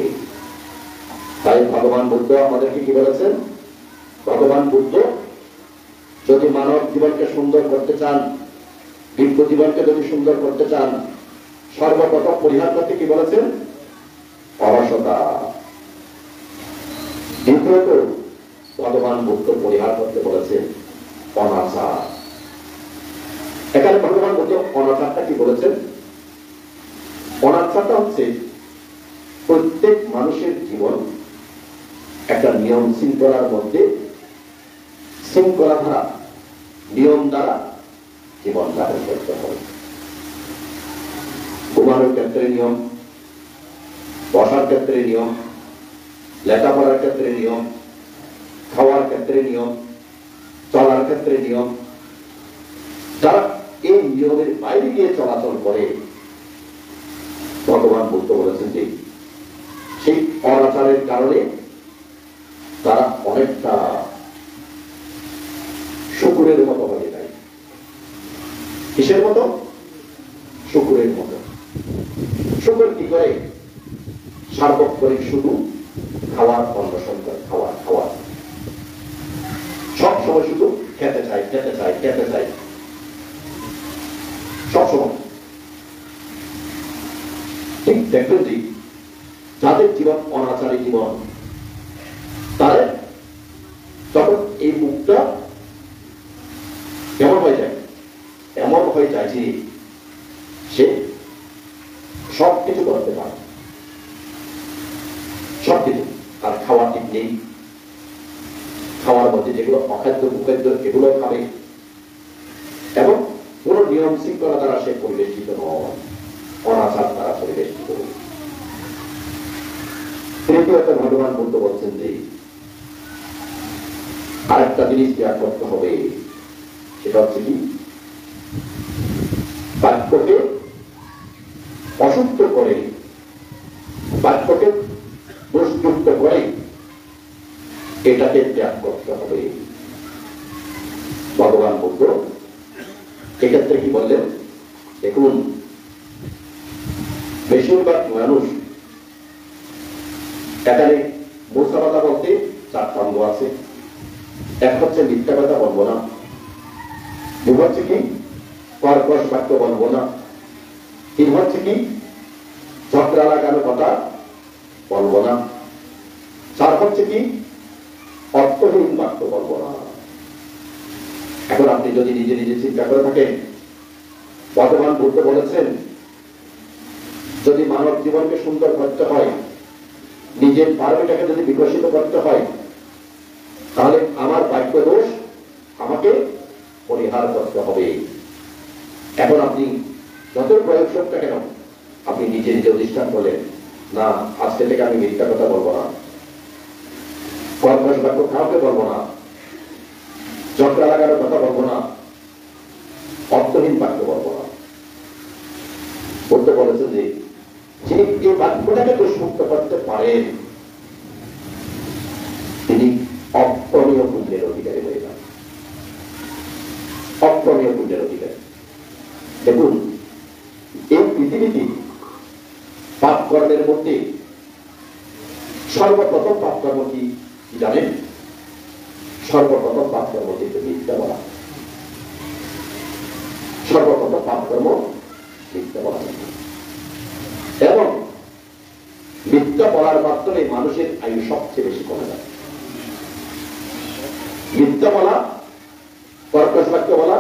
A: তাই ভগবান বুদ্ধ আমাদেরকে কি বলেছেন? ভগবান বুদ্ধ যদি মানব জীবনকে সুন্দর করতে চান, দিব্য জীবনকে যদি সুন্দর করতে চান, সর্বপ্রথম পরিহার করতে কি বলেছেন? অলসতা। দ্বিতীয়ত ভগবান বুদ্ধ পরিহার করতে বলেছেন অনাচার। এখানে ভগবান বুদ্ধ অনাচারটা কি বলেছেন? অনাচারটা হচ্ছে প্রত্যেক মানুষের জীবন একটা নিয়ম শৃঙ্খলার মধ্যে, শৃঙ্খলা ধারা নিয়ম দ্বারা জীবন যাপন করতে হবে। ঘুমানোর ক্ষেত্রে নিয়ম, বসার ক্ষেত্রে নিয়ম, লেখাপড়ার ক্ষেত্রে নিয়ম, খাওয়ার ক্ষেত্রে নিয়ম, চলার ক্ষেত্রে নিয়ম। যারা এই নিয়মের বাইরে গিয়ে চলাচল করে, ভগবান বুদ্ধ বলেছেন যে সেই অনাচারের কারণে তারা অনেকটা শুকুরের মতো হয়ে যায়। কিসের মতো? শুকুরের মতো। শুকুর কি করে? সার্বক্ষণিক শুধু খাওয়ার অন্বেষণ করে, খাওয়ার সব সময় শুধু খেতে চাই সবসময়। ঠিক দেখবেন যে যাদের জীবন অনাচারী জীবন, তারা তখন এই মুখটা কেমন হয়ে যায়? এমন হয়ে যায় যে সে সবকিছু করতে পারে, সবকিছু। আর খাওয়া ঠিক নেই, খাওয়ার মধ্যে যেগুলো অখাদ্য কুখাদ্য এগুলো খাবে, এবং কোন নিয়ম শৃঙ্খলা দ্বারা সে পরিবেষ্টিত নয়, অনাচার দ্বারা পরিবেষ্টিত। তৃতীয়ত ভগবান বুদ্ধ বলছেন যে আরেকটা জিনিস ত্যাগ করতে হবে, সেটা হচ্ছে কি? বাক্যকে অশুদ্ধ করে, বাক্যকে দোষযুক্ত করে এটাকে ত্যাগ করতে হবে। ভগবান বুদ্ধ এক্ষেত্রে কি বললেন? দেখুন, বেশিরভাগ মানুষ এখানে মিথ্যা কথা বলতে চারটা অঙ্গ আছে। এক হচ্ছে মিথ্যা কথা বলবো না, দুই হচ্ছে কি কর্কশ বাক্য বলবো না, তিন হচ্ছে কি ঝগড়া লাগানো কথা বলবো না, চার হচ্ছে কি অর্থহীন বাক্য বলবো না। এখন আপনি যদি নিজে নিজে চিন্তা করে থাকেন, ভগবান বুদ্ধ বলেছেন যদি মানব জীবনকে সুন্দর করতে হয়, নিজের পারমিটাকে যদি বিকশিত করতে হয়, তাহলে আমার বাক্য দোষ আমাকে পরিহার করতে হবে। এখন আপনি যত প্রয়োগ সবটা কেন আপনি নিজে নিজে অধিষ্ঠান করলেন, না আজকে থেকে আমি মিথ্যা কথা বলবো না, কর্কশ বাক্য কাউকে বলবো না, চক্রা লাগানোর কথা বলবো না, অর্থহীন বাক্য বলবো না। বলতে বলেছেন যে যিনি এই বাক্যটাকে দোষমুক্ত করতে পারেন তিনি অপ্রমেয় পুণ্যের অধিকারী হয়ে যান। অপ্রমেয় পুণ্যের অধিকারী। দেখুন এই পৃথিবীতে পাপ কর্মের মধ্যে সর্বপ্রথম পাপ কর্ম কি জানেন? সর্বপ্রথম পাপ কর্ম কিন্তু মিথ্যা বলা। সর্বপ্রথম পাপ কর্ম মিথ্যা বলা। এবং মিথ্যা বলার মাধ্যমে মানুষের আয়ু সবচেয়ে বেশি কমে যায়। মিথ্যা বলা, কর্কশ বাক্য বলা,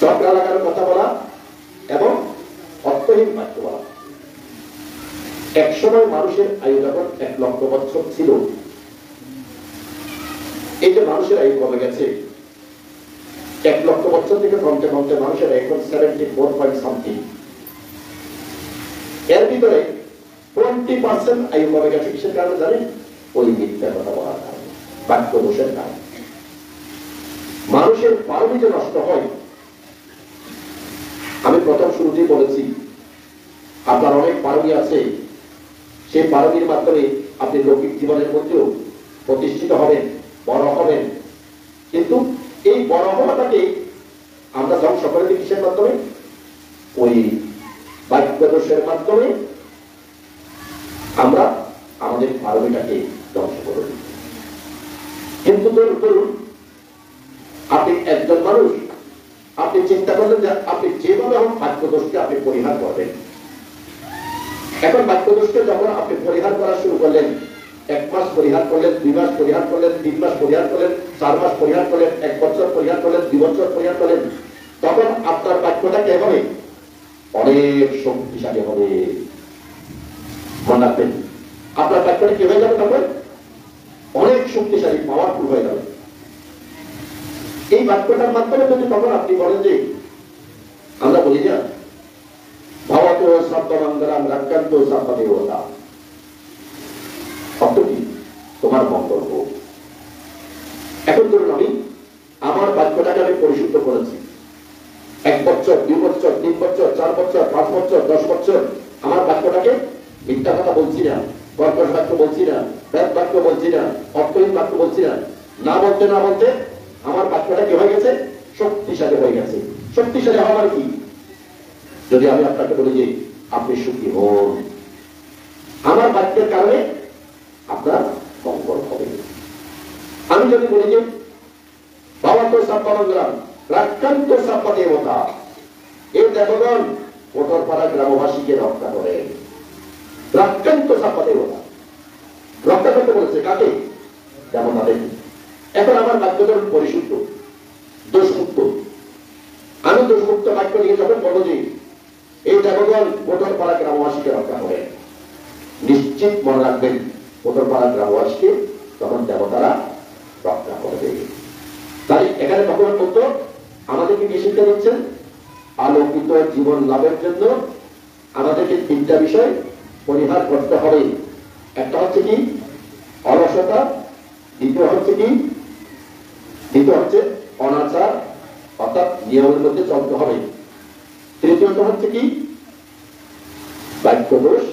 A: চক্রা লাগানোর কথা বলা এবং অর্থহীন বাক্য বলা। একসময় মানুষের আয়ু যখন 1 লক্ষ বছর ছিল, এই যে মানুষের আয়ু কমে গেছে, 1 লক্ষ বছর থেকে কমতে কমতে মানুষের এখন 74 পয়েন্ট সামথিং। এর ভিতরে 20% আয়ু কমে গেছে। কিসের কারণে জানেন? ওই মিথ্যা কথা বলার কারণে, বাক্য দোষের কারণে। মানুষের পারমি যে নষ্ট হয়, আমি প্রথম শুরুতেই বলেছি আপনার অনেক পারমি আছে, সেই পারমির মাধ্যমে আপনি লৌকিক জীবনের মধ্যেও প্রতিষ্ঠিত হবেন, বড় হবেন। কিন্তু এই বড় হওয়াটাকে আমরা ধ্বংস করে দিই কিসের মাধ্যমে? ওই বাক্য দোষের মাধ্যমে আমরা আমাদের পারমিটাকে ধ্বংস করে দিই। কিন্তু ধরুন আপনি একজন মানুষ, আপনি চিন্তা করলেন যে আপনি যেভাবে হোক বাক্য দোষকে আপনি পরিহার করবেন। এখন বাক্য দোষকে যখন আপনি পরিহার করা শুরু করলেন, 1 মাস পরিহার করলেন, 2 মাস পরিহার করলেন, 3 মাস পরিহার করলেন, 4 মাস পরিহার করলেন, 1 বছর পরিহার করলেন, 2 বছর পরিহার করলেন, তখন আপনার বাক্যটা কে হবে? অনেক শক্তিশালী হবে। মনে রাখবেন, আপনার বাক্যটা কি হয়ে যাবে? তখন অনেক শক্তিশালী, পাওয়ারফুল হয়ে যাবে। এই বাক্যটার মাধ্যমে যদি তখন আপনি বলেন যে, আমরা বলি না ভাবত সপ্তমঙ্গলাম রাক্ষান্ত সপ্তদেবতা, অর্থ কি? তোমার মঙ্গল হোক। এখন ধরুন আমি আমার বাক্যটাকে আমি পরিশুদ্ধ করেছি, 1 বছর, 2 বছর, 3 বছর, 4 বছর, 5 বছর, 10 বছর আমার বাক্যটাকে মিথ্যা কথা বলছি না, কর্কশ বাক্য বলছি না, ব্যাদ বাক্য বলছি না, অর্থহীন বাক্য বলছি না। না বলতে না বলতে আমার বাক্যটা কি হয়ে গেছে? শক্তিশালী হয়ে গেছে। শক্তিশালী হওয়ার কি? যদি আমি আপনাকে বলি যে আপনি সুখী হন, আমার বাক্যের কারণে আপনার মঙ্গল হবে। আমি যদি বলি যে ভাবত সপ্তমঙ্গলাম রাক্ষান্ত সপ্তদেবতা, এই দেবগণ কোটরপাড়া গ্রামবাসীকে রক্ষা করে। রাক্ষান্ত সপ্তদেবতা রক্ষা করতে বলেছে কাকে? দেবতাদের। এখন আমার বাক্য ধরুন পরিশুদ্ধ, দোষমুক্ত। আমি দোষমুক্ত বাক্য নিয়ে যখন বলবো যে এই দেবগণ কোটরপাড়া গ্রামবাসীকে রক্ষা করে, নিশ্চিত মনে রাখবেন কোটরপাড়া গ্রামবাসীকে তখন দেবতারা রক্ষা করবে। তাই এখানে ভগবান বলতো আমাদেরকে কি শিক্ষা দিচ্ছেন? আলোকিত জীবন লাভের জন্য আমাদেরকে 3টা বিষয় পরিহার করতে হবে। একটা হচ্ছে কি? অলসতা। দ্বিতীয় হচ্ছে কি? দ্বিতীয় হচ্ছে অনাচার, অর্থাৎ নিয়মের মধ্যে চলতে হবে। তৃতীয়ত হচ্ছে কি? বাক্য দোষ।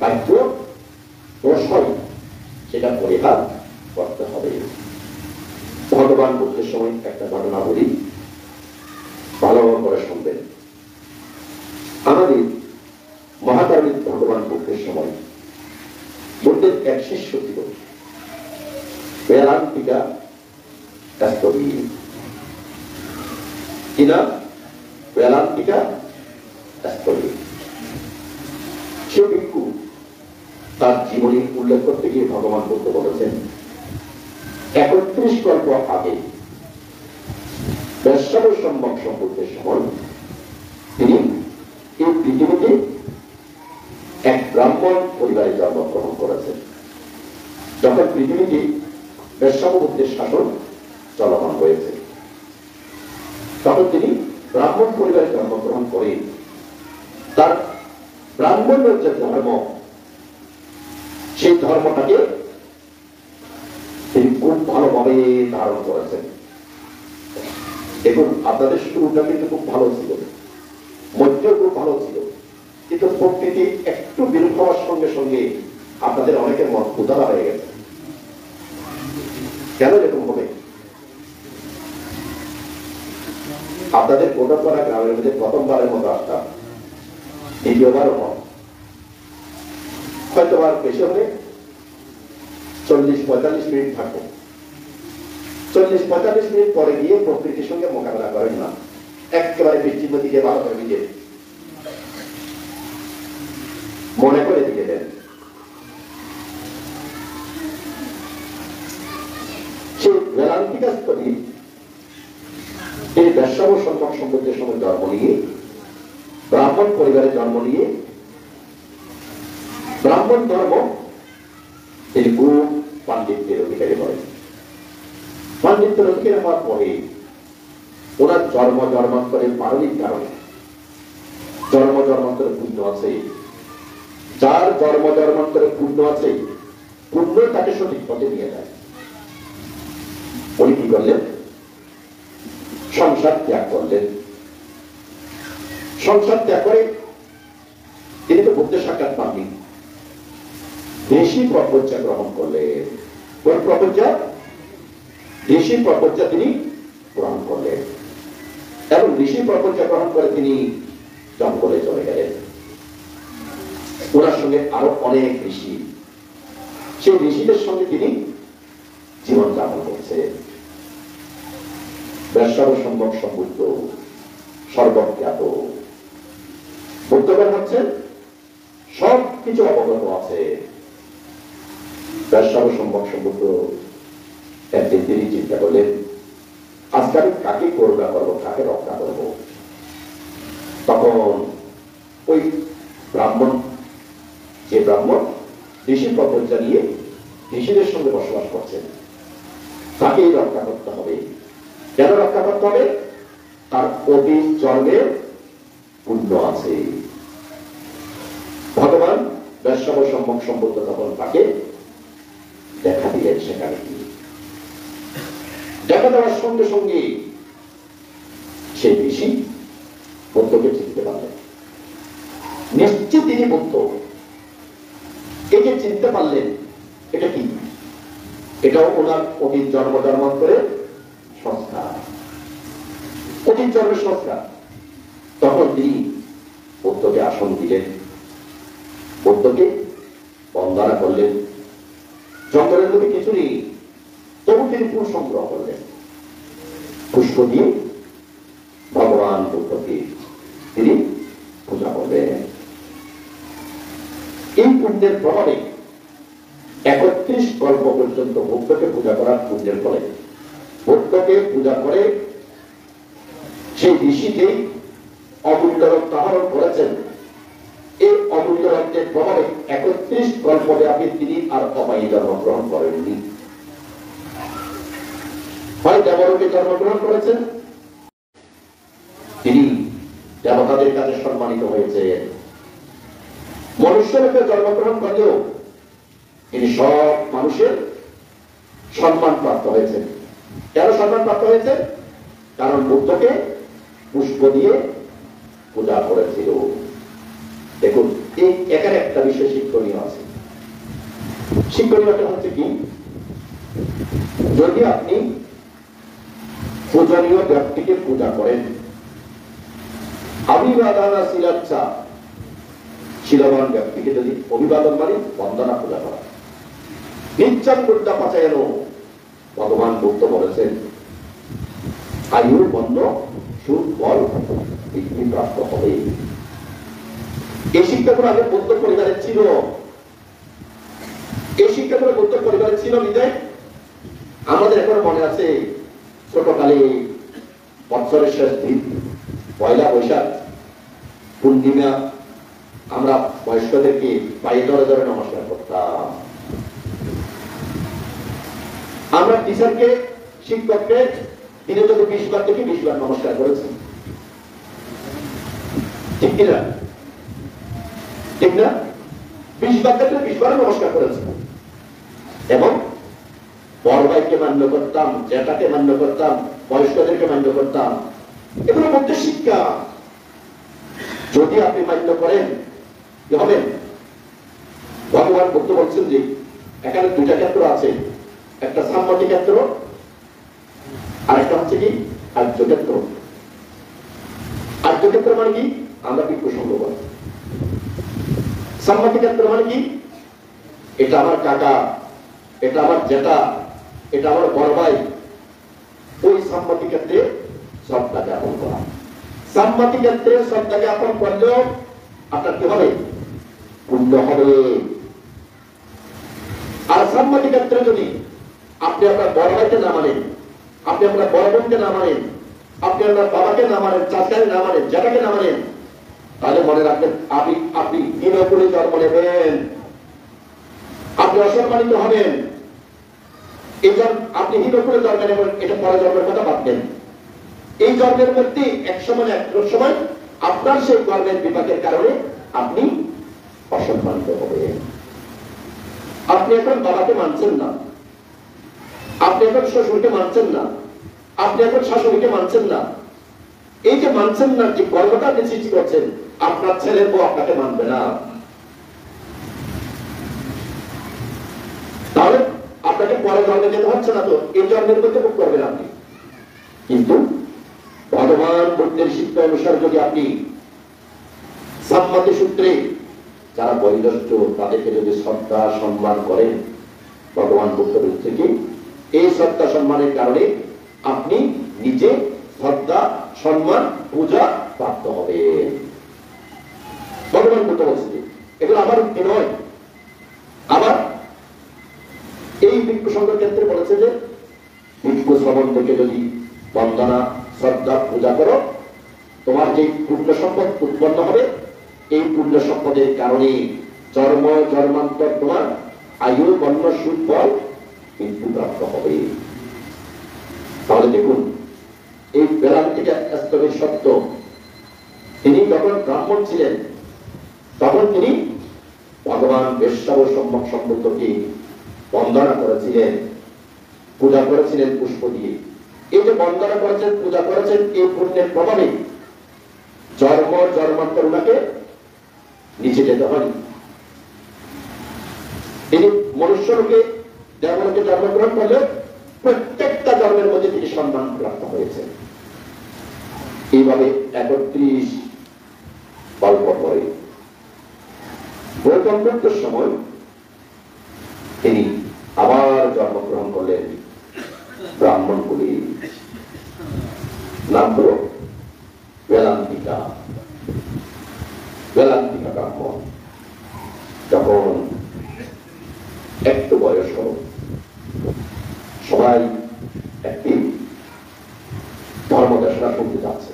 A: বাক্য দোষ হয় সেটা পরিহার করতে হবে। ভগবান বুদ্ধের সময় একটা ঘটনা বলি, ভালো করে শুনবেন। আমাদের মহাকারী ভগবান বুদ্ধের সময় বুদ্ধের এক শিষ্য ছিল বেদান্তিকা কাস্তবী। কি নাম? বেদান্তিকা কাস্তবী। সে ভিক্ষু তার জীবনী উল্লেখ করতে গিয়ে ভগবান বুদ্ধ বলেছেন 31 কল্প আগে বেশ্যাবৈষম্যক সম্পর্কের সময় তিনি এই পৃথিবীতে এক ব্রাহ্মণ পরিবারে জন্মগ্রহণ করেছেন। যখন পৃথিবীতে বেশ্যাবৃত্তির শাসন চলমান রয়েছে, তখন তিনি ব্রাহ্মণ পরিবারে জন্মগ্রহণ করে তার ব্রাহ্মণের যে ধর্ম, সেই ধর্মটাকে তিনি খুব ভালোভাবে ধারণ করেছেন। দেখুন, আপনাদের শুরুটা কিন্তু খুব ভালো ছিল, মধ্যেও খুব ভালো ছিল, কিন্তু প্রকৃতি একটু বিরূপ হওয়ার সঙ্গে সঙ্গে আপনাদের অনেকের মত উদারা হয়ে গেছে। কেন এরকম হবে? আপনাদের গোটাপাড়া গ্রামের মধ্যে প্রথমবারের মতো আসতাম, দ্বিতীয়বারও নয়, হয়তো আর বেশি হলে 40-45 মিনিট থাকবো। 40-45 মিনিট পরে গিয়ে প্রকৃতির সঙ্গে মোকাবেলা করেন না, একেবারে বিচ্ছিন্ন দিকে ভালো করে দিকে মনে করে দিকে দেন। সেই বেলান্তিকাস্তরী এই বেশ্যাবৈষম্যক সম্পর্কের সময় জন্ম নিয়ে, ব্রাহ্মণ পরিবারে জন্ম নিয়ে ব্রাহ্মণ ধর্ম তিনি খুব পাণ্ডিত্যের অধিকারী হন। পাণ্ডিত্যের অধিকারী হওয়ার পরে ওনার জন্মান্তরের পারমিক কারণে জন্মান্তরে পুণ্য আছে। যার জন্মান্তরে পুণ্য আছে, পুণ্য তাকে সঠিক পথে নিয়ে যায়। উনি কি করলেন? সংসার ত্যাগ করলেন। সংসার ত্যাগ করে তিনি তো বুদ্ধের সাক্ষাৎ পাননি, ঋষি প্রপঞ্চা গ্রহণ করলেন। কোন প্রপঞ্চা? ঋষি প্রপঞ্চা তিনি গ্রহণ করলেন এবং ঋষি প্রপঞ্চা গ্রহণ করে তিনি জঙ্গলে চলে গেলেন। ওনার সঙ্গে আরো অনেক ঋষি, সেই ঋষিদের সঙ্গে তিনি জীবন যাপন করছেন। বেশ্যাবৈষম্যক সম্পর্ক সর্বজ্ঞাত, বুদ্ধগণ হচ্ছেন সব কিছু অবগত আছে। বেশ্যাবৈষম্যক সম্পর্ক একদিন তিনি চিন্তা করলেন, আজকে আমি কাকে করুণা করবো, কাকে রক্ষা করবো? তখন ওই ব্রাহ্মণ, যে ব্রাহ্মণ ঋষি প্রপঞ্চা নিয়ে ঋষিদের সঙ্গে বসবাস করছেন, তাকেই রক্ষা করতে হবে। কেন রক্ষা করতে হবে? তার অতীত জন্মের পুণ্য আছে। ভগবান বেশ্যাবৈষম্যক সম্পর্ক তখন তাকে দেখা দিলেন। সেখানে দেখা দেওয়ার সঙ্গে সঙ্গে সেই ঋষি বুদ্ধকে চিনতে পারলেন। নিশ্চিত তিনি বুদ্ধ। এই যে চিনতে পারলেন, এটা কি? এটাও ওনার অতীত জন্মান্তরের সংস্কার, অতীত জন্মের সংস্কার। তখন তিনি বুদ্ধকে আসন দিলেন, বুদ্ধকে বন্দনা করলেন। জঙ্গলের মধ্যে কিছু নেই, তবু তিনি ফুল সংগ্রহ করলেন। পুষ্প দিয়ে ভগবান বুদ্ধকে তিনি পূজা করলেন। এই পুণ্যের প্রভাবে 31 কল্প পর্যন্ত বুদ্ধকে পূজা করার পুণ্যের ফলে, বুদ্ধকে পূজা করে সেই ঋষিকে অমূল্য রত্ন আহরণ করেছেন। এই অমূল্য রত্নের প্রভাবে 31 কল্প ব্যাপী তিনি আর অপায়ী জন্মগ্রহণ করেননি। হয় দেবলোকে জন্মগ্রহণ করেছেন, তিনি দেবতাদের কাছে সম্মানিত হয়েছেন। মনুষ্যরূপে জন্মগ্রহণ করলেও তিনি সব মানুষের সম্মান প্রাপ্ত হয়েছেন। কেন সম্মান প্রাপ্ত হয়েছে? কারণ বুদ্ধকে পুষ্প দিয়ে পূজা করেছিল। দেখুন, এই এখানে একটা বিষয় শিক্ষণীয় আছে। শিক্ষণীয়টা হচ্ছে কি, যদি আপনি পূজনীয় ব্যক্তিকে পূজা করেন, অভিবাদনা শিলাচ্ছা, শিলবান ব্যক্তিকে যদি অভিবাদন মানে বন্দনা পূজা করা, নিচ্ছান বুদ্ধা পাচায়নো, ভগবান বুদ্ধ বলেছেন আয়ুর বন্য সুফল বৃদ্ধি প্রাপ্ত হবে। এই শিক্ষাগুলো আগে বুদ্ধ পরিবারের ছিল। এই শিক্ষাগুলো বুদ্ধ পরিবারের ছিল বিদায় আমাদের এখন মনে আছে ছোটকালে বছরের শেষ দিন পয়লা বৈশাখ পূর্ণিমা আমরা বয়স্কদেরকে পায়ে ধরে ধরে নমস্কার করতাম। আমরা টিচারকে শিক্ষককে দিনে যদি 20 বার থেকে 20 বার নমস্কার করেছি, ঠিক কিনা? ঠিক না? 20 বার থেকে 20 বার নমস্কার করেছি। এবং বড় ভাইকে মান্য করতাম, জ্যাঠাকে মান্য করতাম, বয়স্কদেরকে মান্য করতাম। এগুলোর মধ্যে শিক্ষা। যদি আপনি মান্য করেন কি হবে? ভগবান বুদ্ধ বলছেন যে এখানে দুইটা ক্ষেত্র আছে, একটা সাম্মতি ক্ষেত্র আর একটা হচ্ছে কি আর্য ক্ষেত্র। আর্য ক্ষেত্র মানে কি? আমরা ভিক্ষু সংঘ করি। সাম্মতি ক্ষেত্র মানে কি? এটা আমার কাকা, এটা আমার জ্যাঠা, এটা আমার বড় ভাই। ওই সাম্মতি ক্ষেত্রে শ্রদ্ধা জ্ঞাপন করা। সাম্মতি ক্ষেত্রে শ্রদ্ধা জ্ঞাপন করলেও আপনার কি হবে? পুণ্য হবে। আর সাম্মতি ক্ষেত্রে যদি আপনি আপনার বড় ভাইকে না মানেন, আপনি আপনার বড় বোনকে না মানেন, আপনি আপনার বাবাকে না মানেন, চাচাকে না মানেন, জ্যাঠাকে না মানেন, তাহলে মনে রাখবেন আপনি দিনকুলে জন্ম নেবেন, আপনি অসম্মানিত হবেন। আপনি হীনকুলে জন্ম নেবেন, এটা পরে জন্মের কথা বাদ দেন। এই জন্মের মধ্যে এক সময় আপনার সেই কর্মের বিপাকের কারণে আপনি অসম্মানিত হবেন। আপনি এখন বাবাকে মানছেন না, আপনি এখন শ্বশুরকে মানছেন না, আপনি এখন শাশুড়িকে মানছেন না। এই যে মানছেন না, যে কর্মটা আপনি সৃষ্টি করছেন, আপনার ছেলের বউ আপনাকে মানবে না। তাহলে আপনাকে পরে জন্মে যেতে হচ্ছে না, তো এই জন্মের মধ্যে ভোগ করবেন আপনি। কিন্তু ভগবান বুদ্ধের শিক্ষা অনুসারে যদি আপনি সাম্মতি সূত্রে যারা বয়োজ্যেষ্ঠ তাদেরকে যদি শ্রদ্ধা সম্মান করেন, ভগবান বুদ্ধ বলছে কি এই শ্রদ্ধা সম্মানের কারণে আপনি নিজে শ্রদ্ধা সম্মান পূজা প্রাপ্ত হবে। ভগবান বুদ্ধ বলছে এগুলো আমার উক্তি নয়। আবার এই ভিক্ষু সংঘের ক্ষেত্রে বলেছে যে ভিক্ষু শ্রবণ থেকে যদি বন্দনা শ্রদ্ধা পূজা করো, তোমার যে পুণ্য সম্পদ উৎপন্ন হবে, এই পুণ্য সম্পদের কারণে জন্ম জন্মান্তর তোমার আয়ু বর্ণ সুখ বল মৃত্যু প্রাপ্ত হবে। তাহলে দেখুন এই বেদান্তিক স্তবের সত্য। তিনি যখন ব্রাহ্মণ ছিলেন তখন তিনি ভগবান বেশ্যাব সম্যক সম্বুদ্ধকে বন্দনা করেছিলেন, পূজা করেছিলেন পুষ্প দিয়ে। এই যে বন্দনা করেছেন, পূজা করেছেন, এই পুণ্যের প্রভাবে জন্ম জন্মান্তর ওনাকে নিচে যেতে হয়নি। তিনি মনুষ্যলোকে দেবলোকে জন্মগ্রহণ করলে প্রত্যেকটা জন্মের মধ্যে তিনি সম্মান প্রাপ্ত হয়েছেন। এইভাবে 31 কল্প পরে গৌতম বুদ্ধের সময় তিনি আবার জন্মগ্রহণ করলেন ব্রাহ্মণ কুলে। নাম হল বেদান্তিকা। বেদান্তিকা ব্রাহ্মণ। যখন একটু বয়স হল, সবাই একটি ধর্মদেশনা শুনতে যাচ্ছে।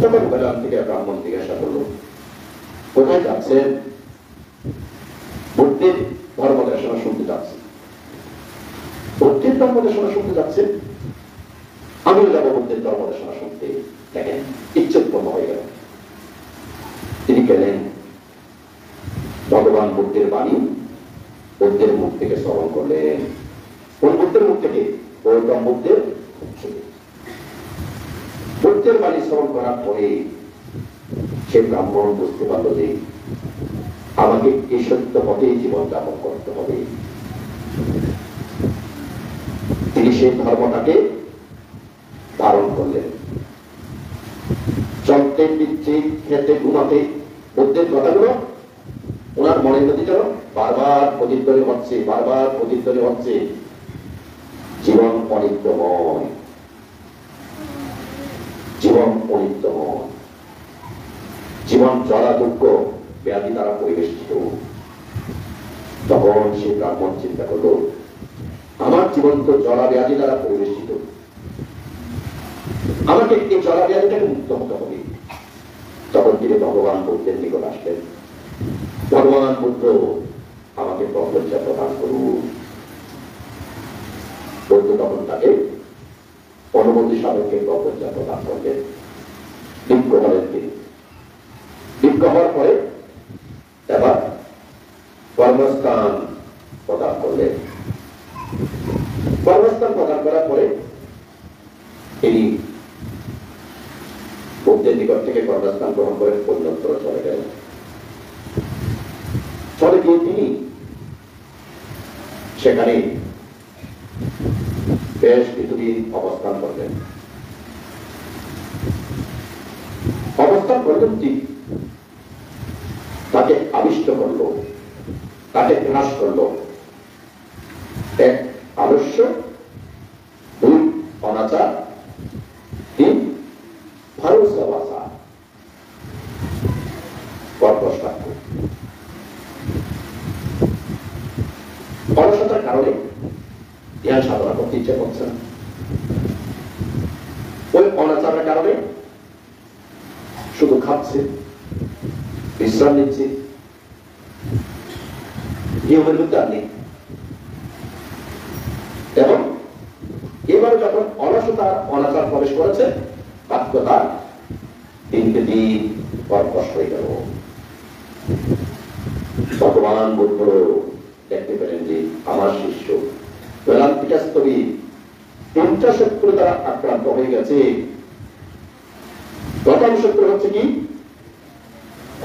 A: তখন বেদান্তিকা ব্রাহ্মণ জিজ্ঞাসা করল, কোথায় যাচ্ছেন? বুদ্ধের ধর্মদেশনা শুনতে যাচ্ছে। বুদ্ধের ধর্মদেশনা শুনতে যাচ্ছেন? আমিও যাবো বুদ্ধের ধর্মদেশনা শুনতে। দেখেন ইচ্ছে উৎপন্ন হয়ে গেল। তিনি গেলেন, ভগবান বুদ্ধের বাণী বুদ্ধের মুখ থেকে শ্রবণ করলেন। কোন বুদ্ধের মুখ থেকে? গৌতম বুদ্ধের মুখ থেকে। বুদ্ধের বাণী শ্রবণ করার পরে সে ব্রাহ্মণ বুঝতে পারল যে আমাকে এই সত্য পথে জীবন যাপন করতে হবে। তিনি সেই ধর্মটাকে ধারণ করলেন। চলতে ফিরতে খেতে ঘুমাতে বুদ্ধের কথাগুলো ওনার মনের মধ্যে যেন বারবার প্রতিধ্বনি হচ্ছে, বারবার প্রতিধ্বনি হচ্ছে। জীবন অনিত্যময়, জীবন অনিত্যময়, জীবন জ্বালা দুঃখ ব্যাধি দ্বারা পরিবেষ্টিত। তখন সে ব্রাহ্মণ চিন্তা করল, আমার জীবন তো জ্বালা ব্যাধি দ্বারা পরিবেষ্টিত, আমাকে এই জলাব্যাধিটাকে মুক্ত হতে হবে। তখন তিনি ভগবান বুদ্ধের নিকট আসলেন। ভগবান বুদ্ধ আমাকে প্রজ্ঞা প্রদান করুন। বুদ্ধ তখন তাকে অনুমতি সাপেক্ষে প্রজ্ঞা প্রদান করলেন। বিজ্ঞ হলেন তিনি। বিজ্ঞ হওয়ার পরে এবার কর্মস্থান প্রদান করলেন। কর্মস্থান প্রদান করার পরে তিনি বুদ্ধের নিকট থেকে কর্মস্থান গ্রহণ করে অন্যত্র চলে গেলেন। চলে গিয়ে তিনি সেখানে বেশ কিছুদিন অবস্থান করলেন। অবস্থান করলেন ঠিক তাকে আবিষ্ট করল, তাকে গ্রাস করল এক আলস্য, দুই অনাচার, তিন ভারুসা কর্কশবাক্য। অলসতার কারণে ধ্যান সাধনা করতে ইচ্ছে করছে না। ওই অনাচারের কারণে শুধু খাচ্ছে, বিশ্রাম নিচ্ছে, নিয়মের মধ্যে আর নেই। এবং এবারে যখন অলসতা অনাচার প্রবেশ করেছে, বাক্যতা দিনকে দিন কর্কশ হয়ে গেল। ভগবান বুদ্ধ দেখতে পেলেন যে আমার শিষ্য বেদান্তিকাস্তবী তিনটা শত্রু দ্বারা আক্রান্ত হয়ে গেছে। প্রথম শত্রু হচ্ছে কি?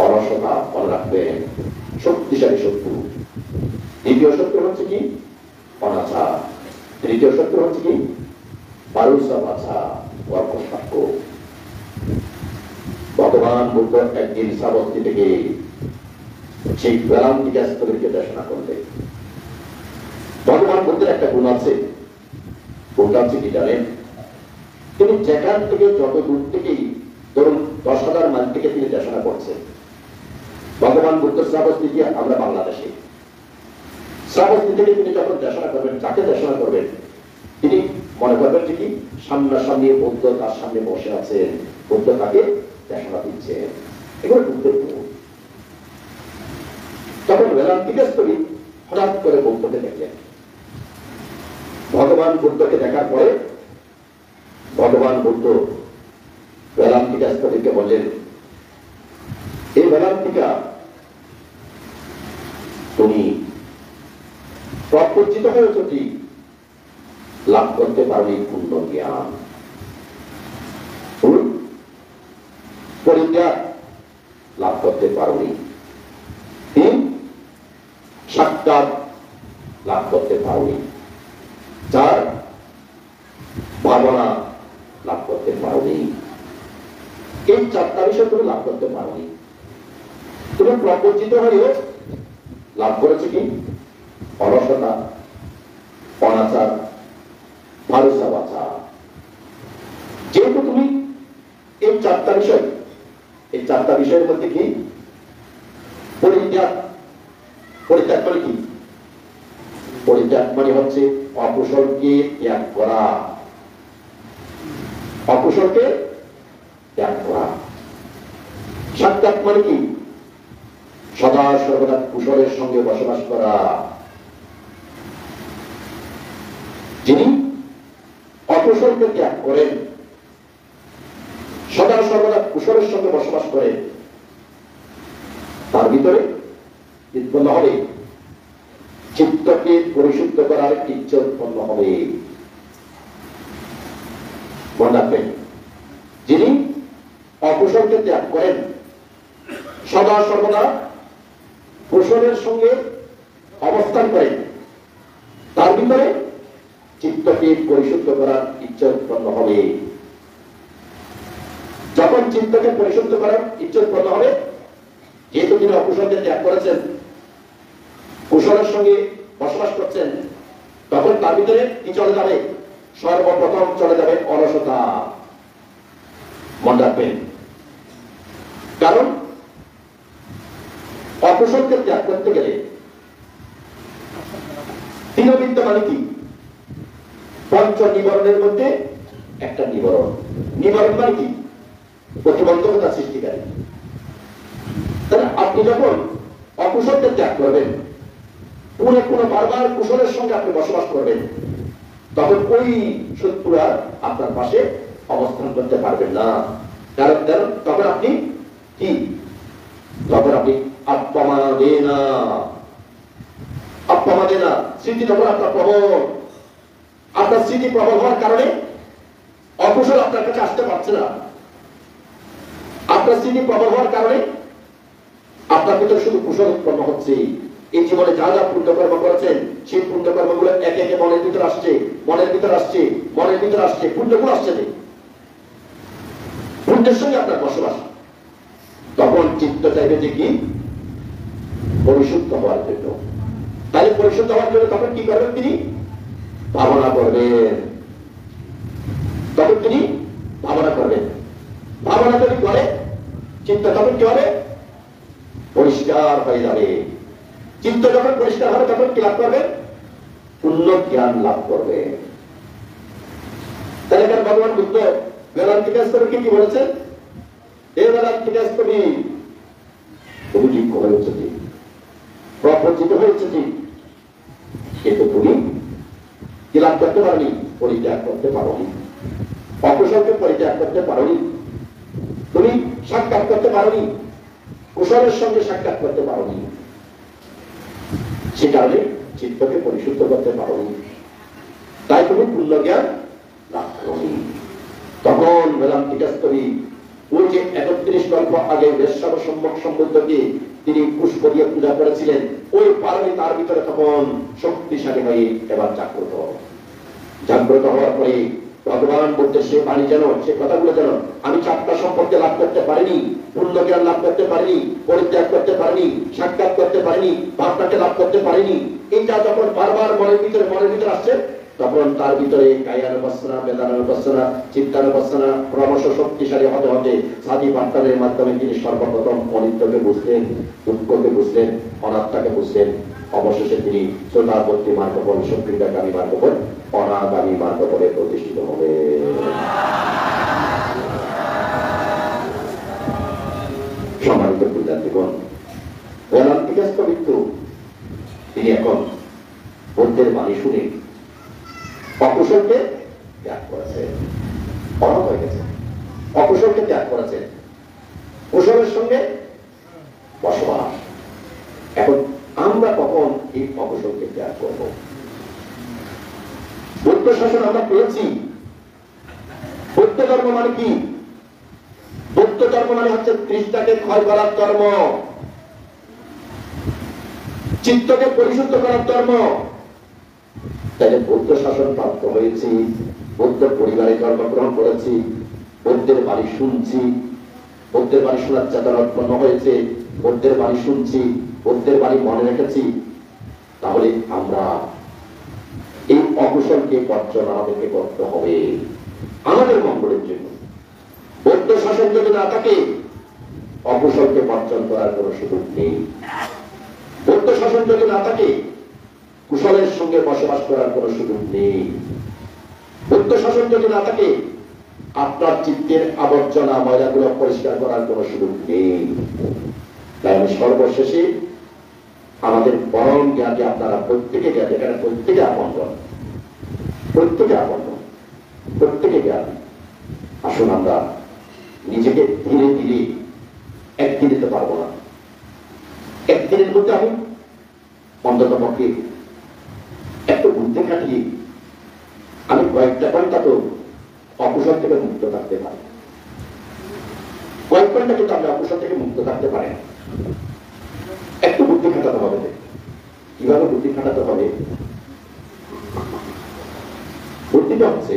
A: অলসতা, মনে রাখবেন, শক্তিশালী শত্রু। দ্বিতীয় শত্রু হচ্ছে কি? অনাচার। তৃতীয় শত্রু হচ্ছে কি? বারুসা বাছা, কর্কশ বাক্য। ভগবান বুদ্ধ একদিন সাবস্তি থেকে সেই বেদান্তিকাস্তবীকে দেশনা করলেন। ভগবান বুদ্ধের একটা গুণ আছে, গুণটা হচ্ছে কি জানেন? তিনি যেখান থেকে যত দূর থেকেই, ধরুন 10,000 মাইল থেকে তিনি দেশনা করছেন। ভগবান বুদ্ধ শ্রাবস্তি কি আমরা বাংলাদেশে, শ্রাবস্তি থেকে তিনি যখন দেশনা করবেন, যাকে দেশনা করবেন তিনি মনে করবেন যে কি সামনাসামনি বুদ্ধ তার সামনে বসে আছেন, বুদ্ধ তাকে দেশনা দিচ্ছেন। এগুলো বুদ্ধের গুণ। তখন বেদান্তিকাস্তবী হঠাৎ করে বুদ্ধকে দেখলেন। ভগবান বুদ্ধকে দেখার পরে ভগবান বুদ্ধ বেদান্তিকাস্তবীকে বললেন, এই বেদান্তিকা, তুমি প্রজ্ঞিত হয়েছ ঠিক, লাভ করতে পারবে পূর্ণ জ্ঞান। পরিত্যাগ লাভ করতে পারবে, তিন সাক্ষাৎ লাভ করতে পারবে, চার ভাবনা লাভ করতে পারবে। এই চারটা বিষয় তুমি লাভ করতে পারবে। তুমি প্রজ্ঞিত হয়েও লাভ করেছে কি? অলসতা, অনাচার, ভারুসা বাছা। যেহেতু তুমি এই চারটা বিষয়, এই চারটা বিষয়ের মধ্যে কি পরিত্যাগ, পরিত্যাগ মানে কি? পরিত্যাগ মানে হচ্ছে অকুশলকে ত্যাগ করা, অকুশলকে ত্যাগ করা। সাক্ষাৎ মানে কি? সদা সর্বদা কুশলের সঙ্গে বসবাস করা। যিনি অকুশলকে ত্যাগ করেন, সদা সর্বদা কুশলের সঙ্গে বসবাস করেন, তার ভিতরে উৎপন্ন হবে চিত্তকে পরিশুদ্ধ করার ইচ্ছা উৎপন্ন হবে। মনে রাখবেন, যিনি অকুশলকে ত্যাগ করেন, সদা সর্বদা কুশলের সঙ্গে অবস্থান করেন, তার ভিতরে চিত্তকে পরিশুদ্ধ করার ইচ্ছা উৎপন্ন হবে। যখন চিত্তকে পরিশুদ্ধ করার ইচ্ছা উৎপন্ন হবে, যেহেতু তিনি অকুশলকে ত্যাগ করেছেন, কুশলের সঙ্গে বসবাস করছেন, তখন তার ভিতরে কি চলে যাবে? সর্বপ্রথম চলে যাবে অলসতা। মনে রাখবেন, কারণ অকুশলকে ত্যাগ করতে গেলে দীনবিদ্যা মানে কি? পঞ্চ নিবরণের মধ্যে একটা নিবারণ। নিবারণ মানে কি? প্রতিবন্ধকতা সৃষ্টিকারী। তাহলে আপনি যখন অকুশলকে ত্যাগ করবেন, কোনো বারবার কুশলের সঙ্গে আপনি বসবাস করবেন, তখন ওই শত্রুরা আপনার পাশে অবস্থান করতে পারবেন না। কারণ তখন আপনি কি? তখন আপনি আত্মমাদে না স্মৃতি তখন আপনার প্রবল। আপনার স্মৃতি প্রবল হওয়ার কারণে অকুশল আপনার কাছে আসতে পারছে না। আপনার স্মৃতি প্রবল হওয়ার কারণে আপনার ভিতরে শুধু কুশল উৎপন্ন হচ্ছে। এই জীবনে যা যা পুণ্যকর্ম করেছেন, সেই পুণ্যকর্মগুলো একে একে মনের ভিতরে আসছে, পুণ্যগুলো আসছে। পুণ্যের সঙ্গে আপনার বসবাস। তখন চিত্ত চাইবে যে কি? পরিশুদ্ধ হওয়ার জন্য। তাহলে পরিশুদ্ধ হওয়ার জন্য তখন কি করবেন? তিনি ভাবনা করবেন। তখন তিনি ভাবনা করবেন। ভাবনা যদি করে, চিন্তা তখন কি হবে? পরিষ্কার হয়ে যাবে। চিত্ত যখন পরিষ্কার হবে তখন কি লাভ করবে? পূর্ণ জ্ঞান লাভ করবে। তাহলে এখানে ভগবান বুদ্ধ বেদান্তিকাস্তরকে কি বলেছেন? এ বেদান্তিকাস্তরী, তুমি যোগ্য হয়েছে ঠিক, প্রপঞ্চিত হয়েছে ঠিক, কিন্তু তুমি কি লাভ করতে পারোনি? পরিত্যাগ করতে পারোনি। অকুশলকে পরিত্যাগ করতে পারোনি। তুমি সাক্ষাৎ করতে পারোনি, কুশলের সঙ্গে সাক্ষাৎ করতে পারোনি। সে কারণে চিত্তকে পরিশুদ্ধ করতে পারোনি, তাই তুমি পূর্ণ জ্ঞান লাভ করোনি। তখন বেদান্তিকাস্তরী ওই যে 31 কল্প আগে বেশ্যাব সম্যক সম্বুদ্ধকে তিনি পুষ্প দিয়ে পূজা করেছিলেন, ওই পারণে তার ভিতরে তখন শক্তিশালী হয়ে এবার জাগ্রত হওয়ার পরে ভগবান বলতে সে বাণী যেন, সে কথাগুলো যেন, আমি 4টা সম্পর্কে লাভ করতে পারিনি, পূর্ণ জ্ঞান লাভ করতে পারিনি, পরিত্যাগ করতে পারিনি, সাক্ষাৎ করতে পারিনি, ভাবনাকে লাভ করতে পারিনি। এইটা যখন বারবার মনের ভিতরে আসছে, তখন তার ভিতরে কায়ানুপাসনা, বেদানুপাসনা, চিত্তানুপাসনা ক্রমশ শক্তিশালী হতে হতে সাধি পাঠ্যের মাধ্যমে তিনি সর্বপ্রথম অনিত্যকে বুঝলেন, দুঃখকে বুঝলেন, অনাত্মাকে বুঝলেন। অবশেষে তিনি চোদাবর্তী মার্গফল, সংকৃতাগামী মার্গফল, অনাগামী মার্গফলে প্রতিষ্ঠিত হবে। সম্মানিত বিদ্যার্থীগণ, বেদান্তিকাস্ত মৃত্যু তিনি এখন বুদ্ধের বাণী শুনে অকুশলকে ত্যাগ করেছে, অনাথ হয়ে গেছে। অকুশলকে ত্যাগ করেছে, কুশলের সঙ্গে বসবাস। এখন আমরা কখন এই অকুশলকে ত্যাগ করব? বৌদ্ধ শাসন আমরা পেয়েছি। বৌদ্ধ ধর্ম মানে কি? বৌদ্ধ ধর্ম মানে হচ্ছে তৃষ্ণাকে ক্ষয় করার ধর্ম, চিত্তকে পরিশুদ্ধ করার ধর্ম। তাই বৌদ্ধ শাসন প্রাপ্ত হয়েছি, বৌদ্ধ পরিবারে জন্মগ্রহণ করেছি, বৌদ্ধের বাণী শুনছি, বৌদ্ধের বাণী শোনার চেতনা উৎপন্ন হয়েছে, বৌদ্ধের বাণী শুনছি, বৌদ্ধের বাণী মনে রেখেছি। তাহলে আমরা এই অকুশলকে বর্জন আমাদেরকে করতে হবে আমাদের মঙ্গলের জন্য। বৌদ্ধ শাসন যদি না থাকে, অকুশলকে বর্জন করার কোন সুযোগ নেই। বৌদ্ধ শাসন যদি না থাকে, কুশলের সঙ্গে বসবাস করার কোন সুযোগ নেই। বৌদ্ধ শাসন যদি না থাকে, আপনার চিত্তের আবর্জনা ময়লাগুলো পরিষ্কার করার কোন সুযোগ নেই। তাই আমি সর্বশেষে আমাদের পরম জ্ঞানকে আপনারা প্রত্যেকে জ্ঞান, এখানে প্রত্যেকে আপনজন, প্রত্যেকে জ্ঞান। আসুন আমরা নিজেকে ধীরে ধীরে, একদিনে তো পারবো না, একদিনের মধ্যে আমি অন্তত পক্ষে একটু বুদ্ধি খাটিয়ে আমি কয়েকটা ঘন্টা তো অকুশল থেকে মুক্ত থাকতে পারি। কয়েক ঘন্টা কিন্তু আমি অকুশল থেকে মুক্ত থাকতে পারি। একটু বুদ্ধি খাটাতে হবে। কিভাবে বুদ্ধি খাটাতে হবে? বুদ্ধিটা হচ্ছে,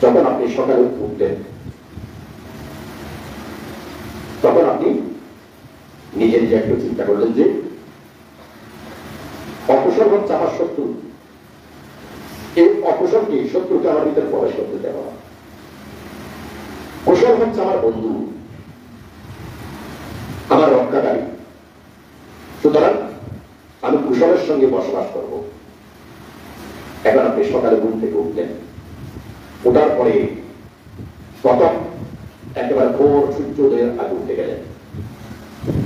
A: যখন আপনি সকালে উঠলেন, তখন আপনি নিজে নিজে একটু চিন্তা করলেন যে অকুশল হচ্ছে আমার শত্রু, এই অকুশলকে, শত্রুকে আমার ভিতরে প্রবেশ করতে দেওয়া। কুশল হচ্ছে আমার বন্ধু, আমার রক্ষাকারী। সুতরাং আমি কুশলের সঙ্গে বসবাস করব। এখন আপনি সকালে ঘুম থেকে উঠলেন, ওঠার পরে প্রথম একেবারে ভোর সূর্যোদয়ের আগে উঠে গেলেন।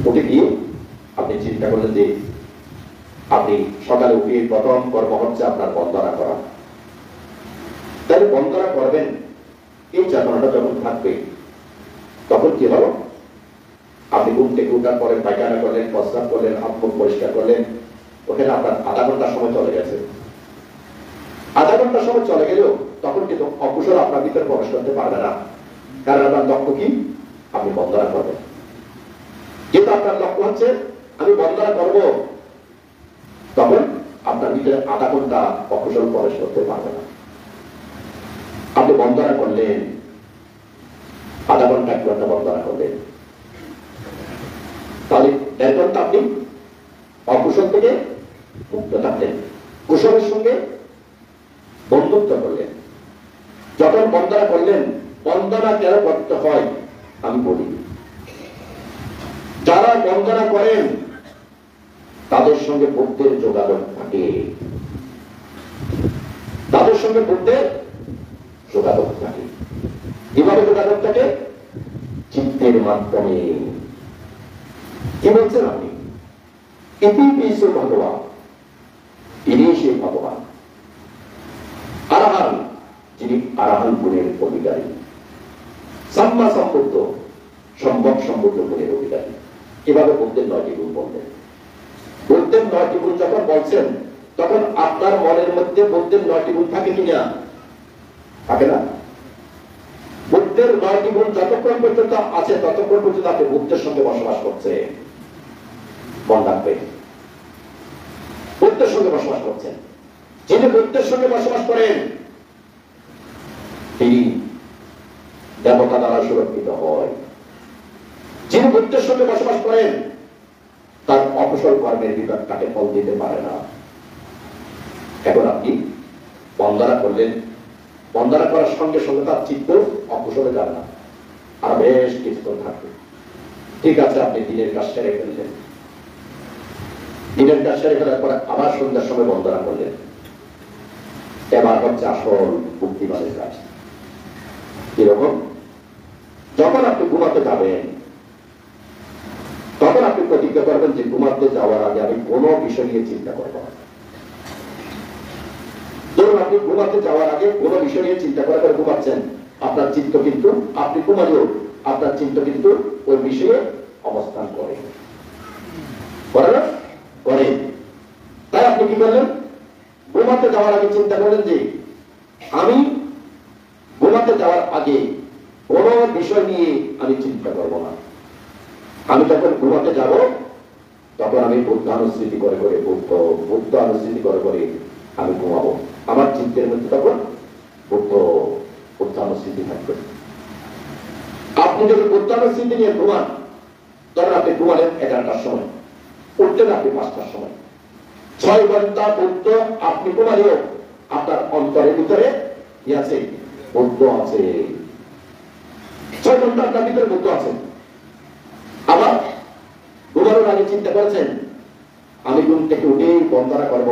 A: উঠে গিয়ে আপনি চিন্তা করলেন যে আপনি সকালে উঠে প্রথম কর্ম হচ্ছে আপনার বন্দনা করা। তাহলে বন্দনা করবেন, এই চেতনাটা যখন থাকবে তখন কি হলো, আপনি ঘুম থেকে উঠার পরে পায়খানা করলেন, প্রস্রাব করলেন, হাত মুখ পরিষ্কার করলেন, ওখানে আপনার আধা ঘন্টার সময় চলে গেছে। আধা ঘন্টার সময় চলে গেলেও তখন কিন্তু অকুশল আপনার ভিতরে প্রবেশ করতে পারবে না, কারণ আপনার লক্ষ্য কি, আপনি বন্দনা করবেন। যেহেতু আপনার লক্ষ্য হচ্ছে আমি বন্দনা করব, তখন আপনার ভিতরে আধা ঘন্টা অকুশল প্রবেশ করতে পারবে না। আপনি বন্দনা করলেন, আধা ঘন্টা 1 ঘন্টা বন্দনা করলেন, তাহলে 1.5 ঘন্টা আপনি অকুশল থেকে মুক্ত থাকলেন, কুশলের সঙ্গে বন্ধুত্ব করলেন। যখন বন্দনা করলেন, বন্দনা কেন করতে হয় আমি বলি। যারা বন্দনা করেন তাদের সঙ্গে বুদ্ধের যোগাযোগ থাকে, তাদের সঙ্গে বুদ্ধের যোগাযোগ থাকে। কিভাবে যোগাযোগ থাকে? চিত্তের মাধ্যমে। কি বলছেন আপনি? ইতি ভগবান, ইনি সেই ভগবান আরাহান, যিনি আরাহান গুণের অধিকারী, সাম্মা সম্পূর্ণ সম্ভব সম্পূর্ণ গুণের অধিকারী। এভাবে বুদ্ধের 9টি গুণ বললেন। বুদ্ধের 9টি গুণ যখন বলছেন, তখন আপনার মনের মধ্যে বুদ্ধের 9টি গুণ থাকে কিনা? থাকে না। বুদ্ধের 9টি গুণ যতক্ষণ পর্যন্ত আছে ততক্ষণ পর্যন্ত আপনি বুদ্ধের সঙ্গে বসবাস করছে। মন রাখবে, বুদ্ধের সঙ্গে বসবাস করছেন। যিনি বুদ্ধের সঙ্গে বসবাস করেন তিনি দেবতা দ্বারা সুরক্ষিত হয়। যিনি বুদ্ধের সঙ্গে বসবাস করেন তার অকুশল কর্মের বিপদ তাকে ফল দিতে পারে না। এখন আপনি বন্দনা করলেন, বন্দনা করার সঙ্গে সঙ্গে তার চিত্ত অকুশলে যাবে না, আর বেশ কিছুক্ষণ থাকবে। ঠিক আছে, আপনি দিনের কাজ সেরে ফেললেন, দিনের কাজ সেরে ফেলার পরে আবার সন্ধ্যার সময় বন্দনা করলেন। এবার হচ্ছে আসল বুদ্ধিমানের কাজ। কিরকম? যখন আপনি ঘুমাতে যাবেন তখন আপনি প্রতিজ্ঞা করবেন যে ঘুমাতে যাওয়ার আগে আমি কোনো বিষয় নিয়ে চিন্তা করবো না। ধরুন আপনি ঘুমাতে যাওয়ার আগে কোনো বিষয় নিয়ে চিন্তা করে করে ঘুমাচ্ছেন, আপনার চিত্ত কিন্তু, আপনি ঘুমালেও আপনার চিত্ত কিন্তু ওই বিষয়ে অবস্থান করে না করে। তাই আপনি কি করলেন? ঘুমাতে যাওয়ার আগে চিন্তা করলেন যে আমি ঘুমাতে যাওয়ার আগে কোন বিষয় নিয়ে আমি চিন্তা করব না। আমি যখন ঘুমাতে যাব তখন আমি বুদ্ধানুস্মৃতি করে করে বুদ্ধ অনুস্মৃতি করে করে আমি ঘুমাবো। আমার চিন্তের মধ্যে তখন বুদ্ধানুস্মৃতি থাকবে। আপনি যদি বুদ্ধানুস্মৃতি নিয়ে ঘুমান, তখন আপনি ঘুমালেন 11টার সময়, উঠলেন আপনি 5টার সময়। 6 ঘন্টা বুদ্ধ আপনি ঘুমালেও আপনার অন্তরের ভিতরে কি আছে? বুদ্ধ আছে। 6 ঘন্টা আপনার ভিতরে বুদ্ধ আছে। আবার ঘুমানোর আগে চিন্তা করেছেন আমি ঘুম থেকে উঠেই বন্দনা করব।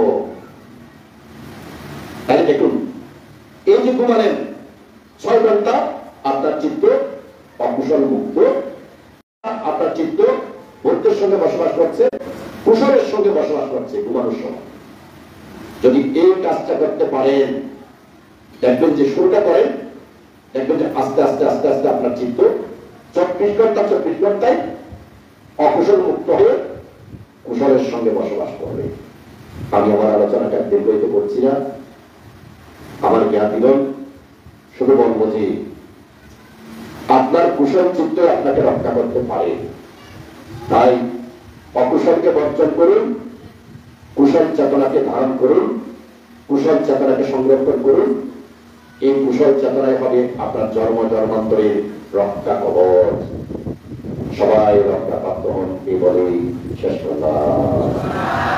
A: তাহলে দেখুন, এই যে ঘুমালেন 6 ঘন্টা আপনার চিত্ত অকুশল মুক্ত, আপনার চিত্ত বুদ্ধের সঙ্গে বসবাস করছে, কুশলের সঙ্গে বসবাস করছে ঘুমানোর সময়। যদি এই কাজটা করতে পারেন, দেখবেন যে শুরুটা করেন, দেখবেন যে আস্তে আস্তে আস্তে আস্তে আপনার চিত্ত 24 ঘন্টায় অকুশল মুক্ত হয়ে কুশলের সঙ্গে বসবাস করবে। আমি আমার আলোচনাটা দীর্ঘায়িত করছি না। আমার জ্ঞানীগণ শুধু বলবো যে আপনার কুশল চিত্ত আপনাকে রক্ষা করতে পারে। তাই অকুশলকে বর্জন করুন, কুশল চেতনাকে ধারণ করুন, কুশল চেতনাকে সংরক্ষণ করুন। এই কুশল চেতনায় হবে আপনার জন্ম জন্মান্তরের রক্ষা কবচ। সবাই রক্ষা প্রাপ্ত হন, এই বলেই শেষ করলাম।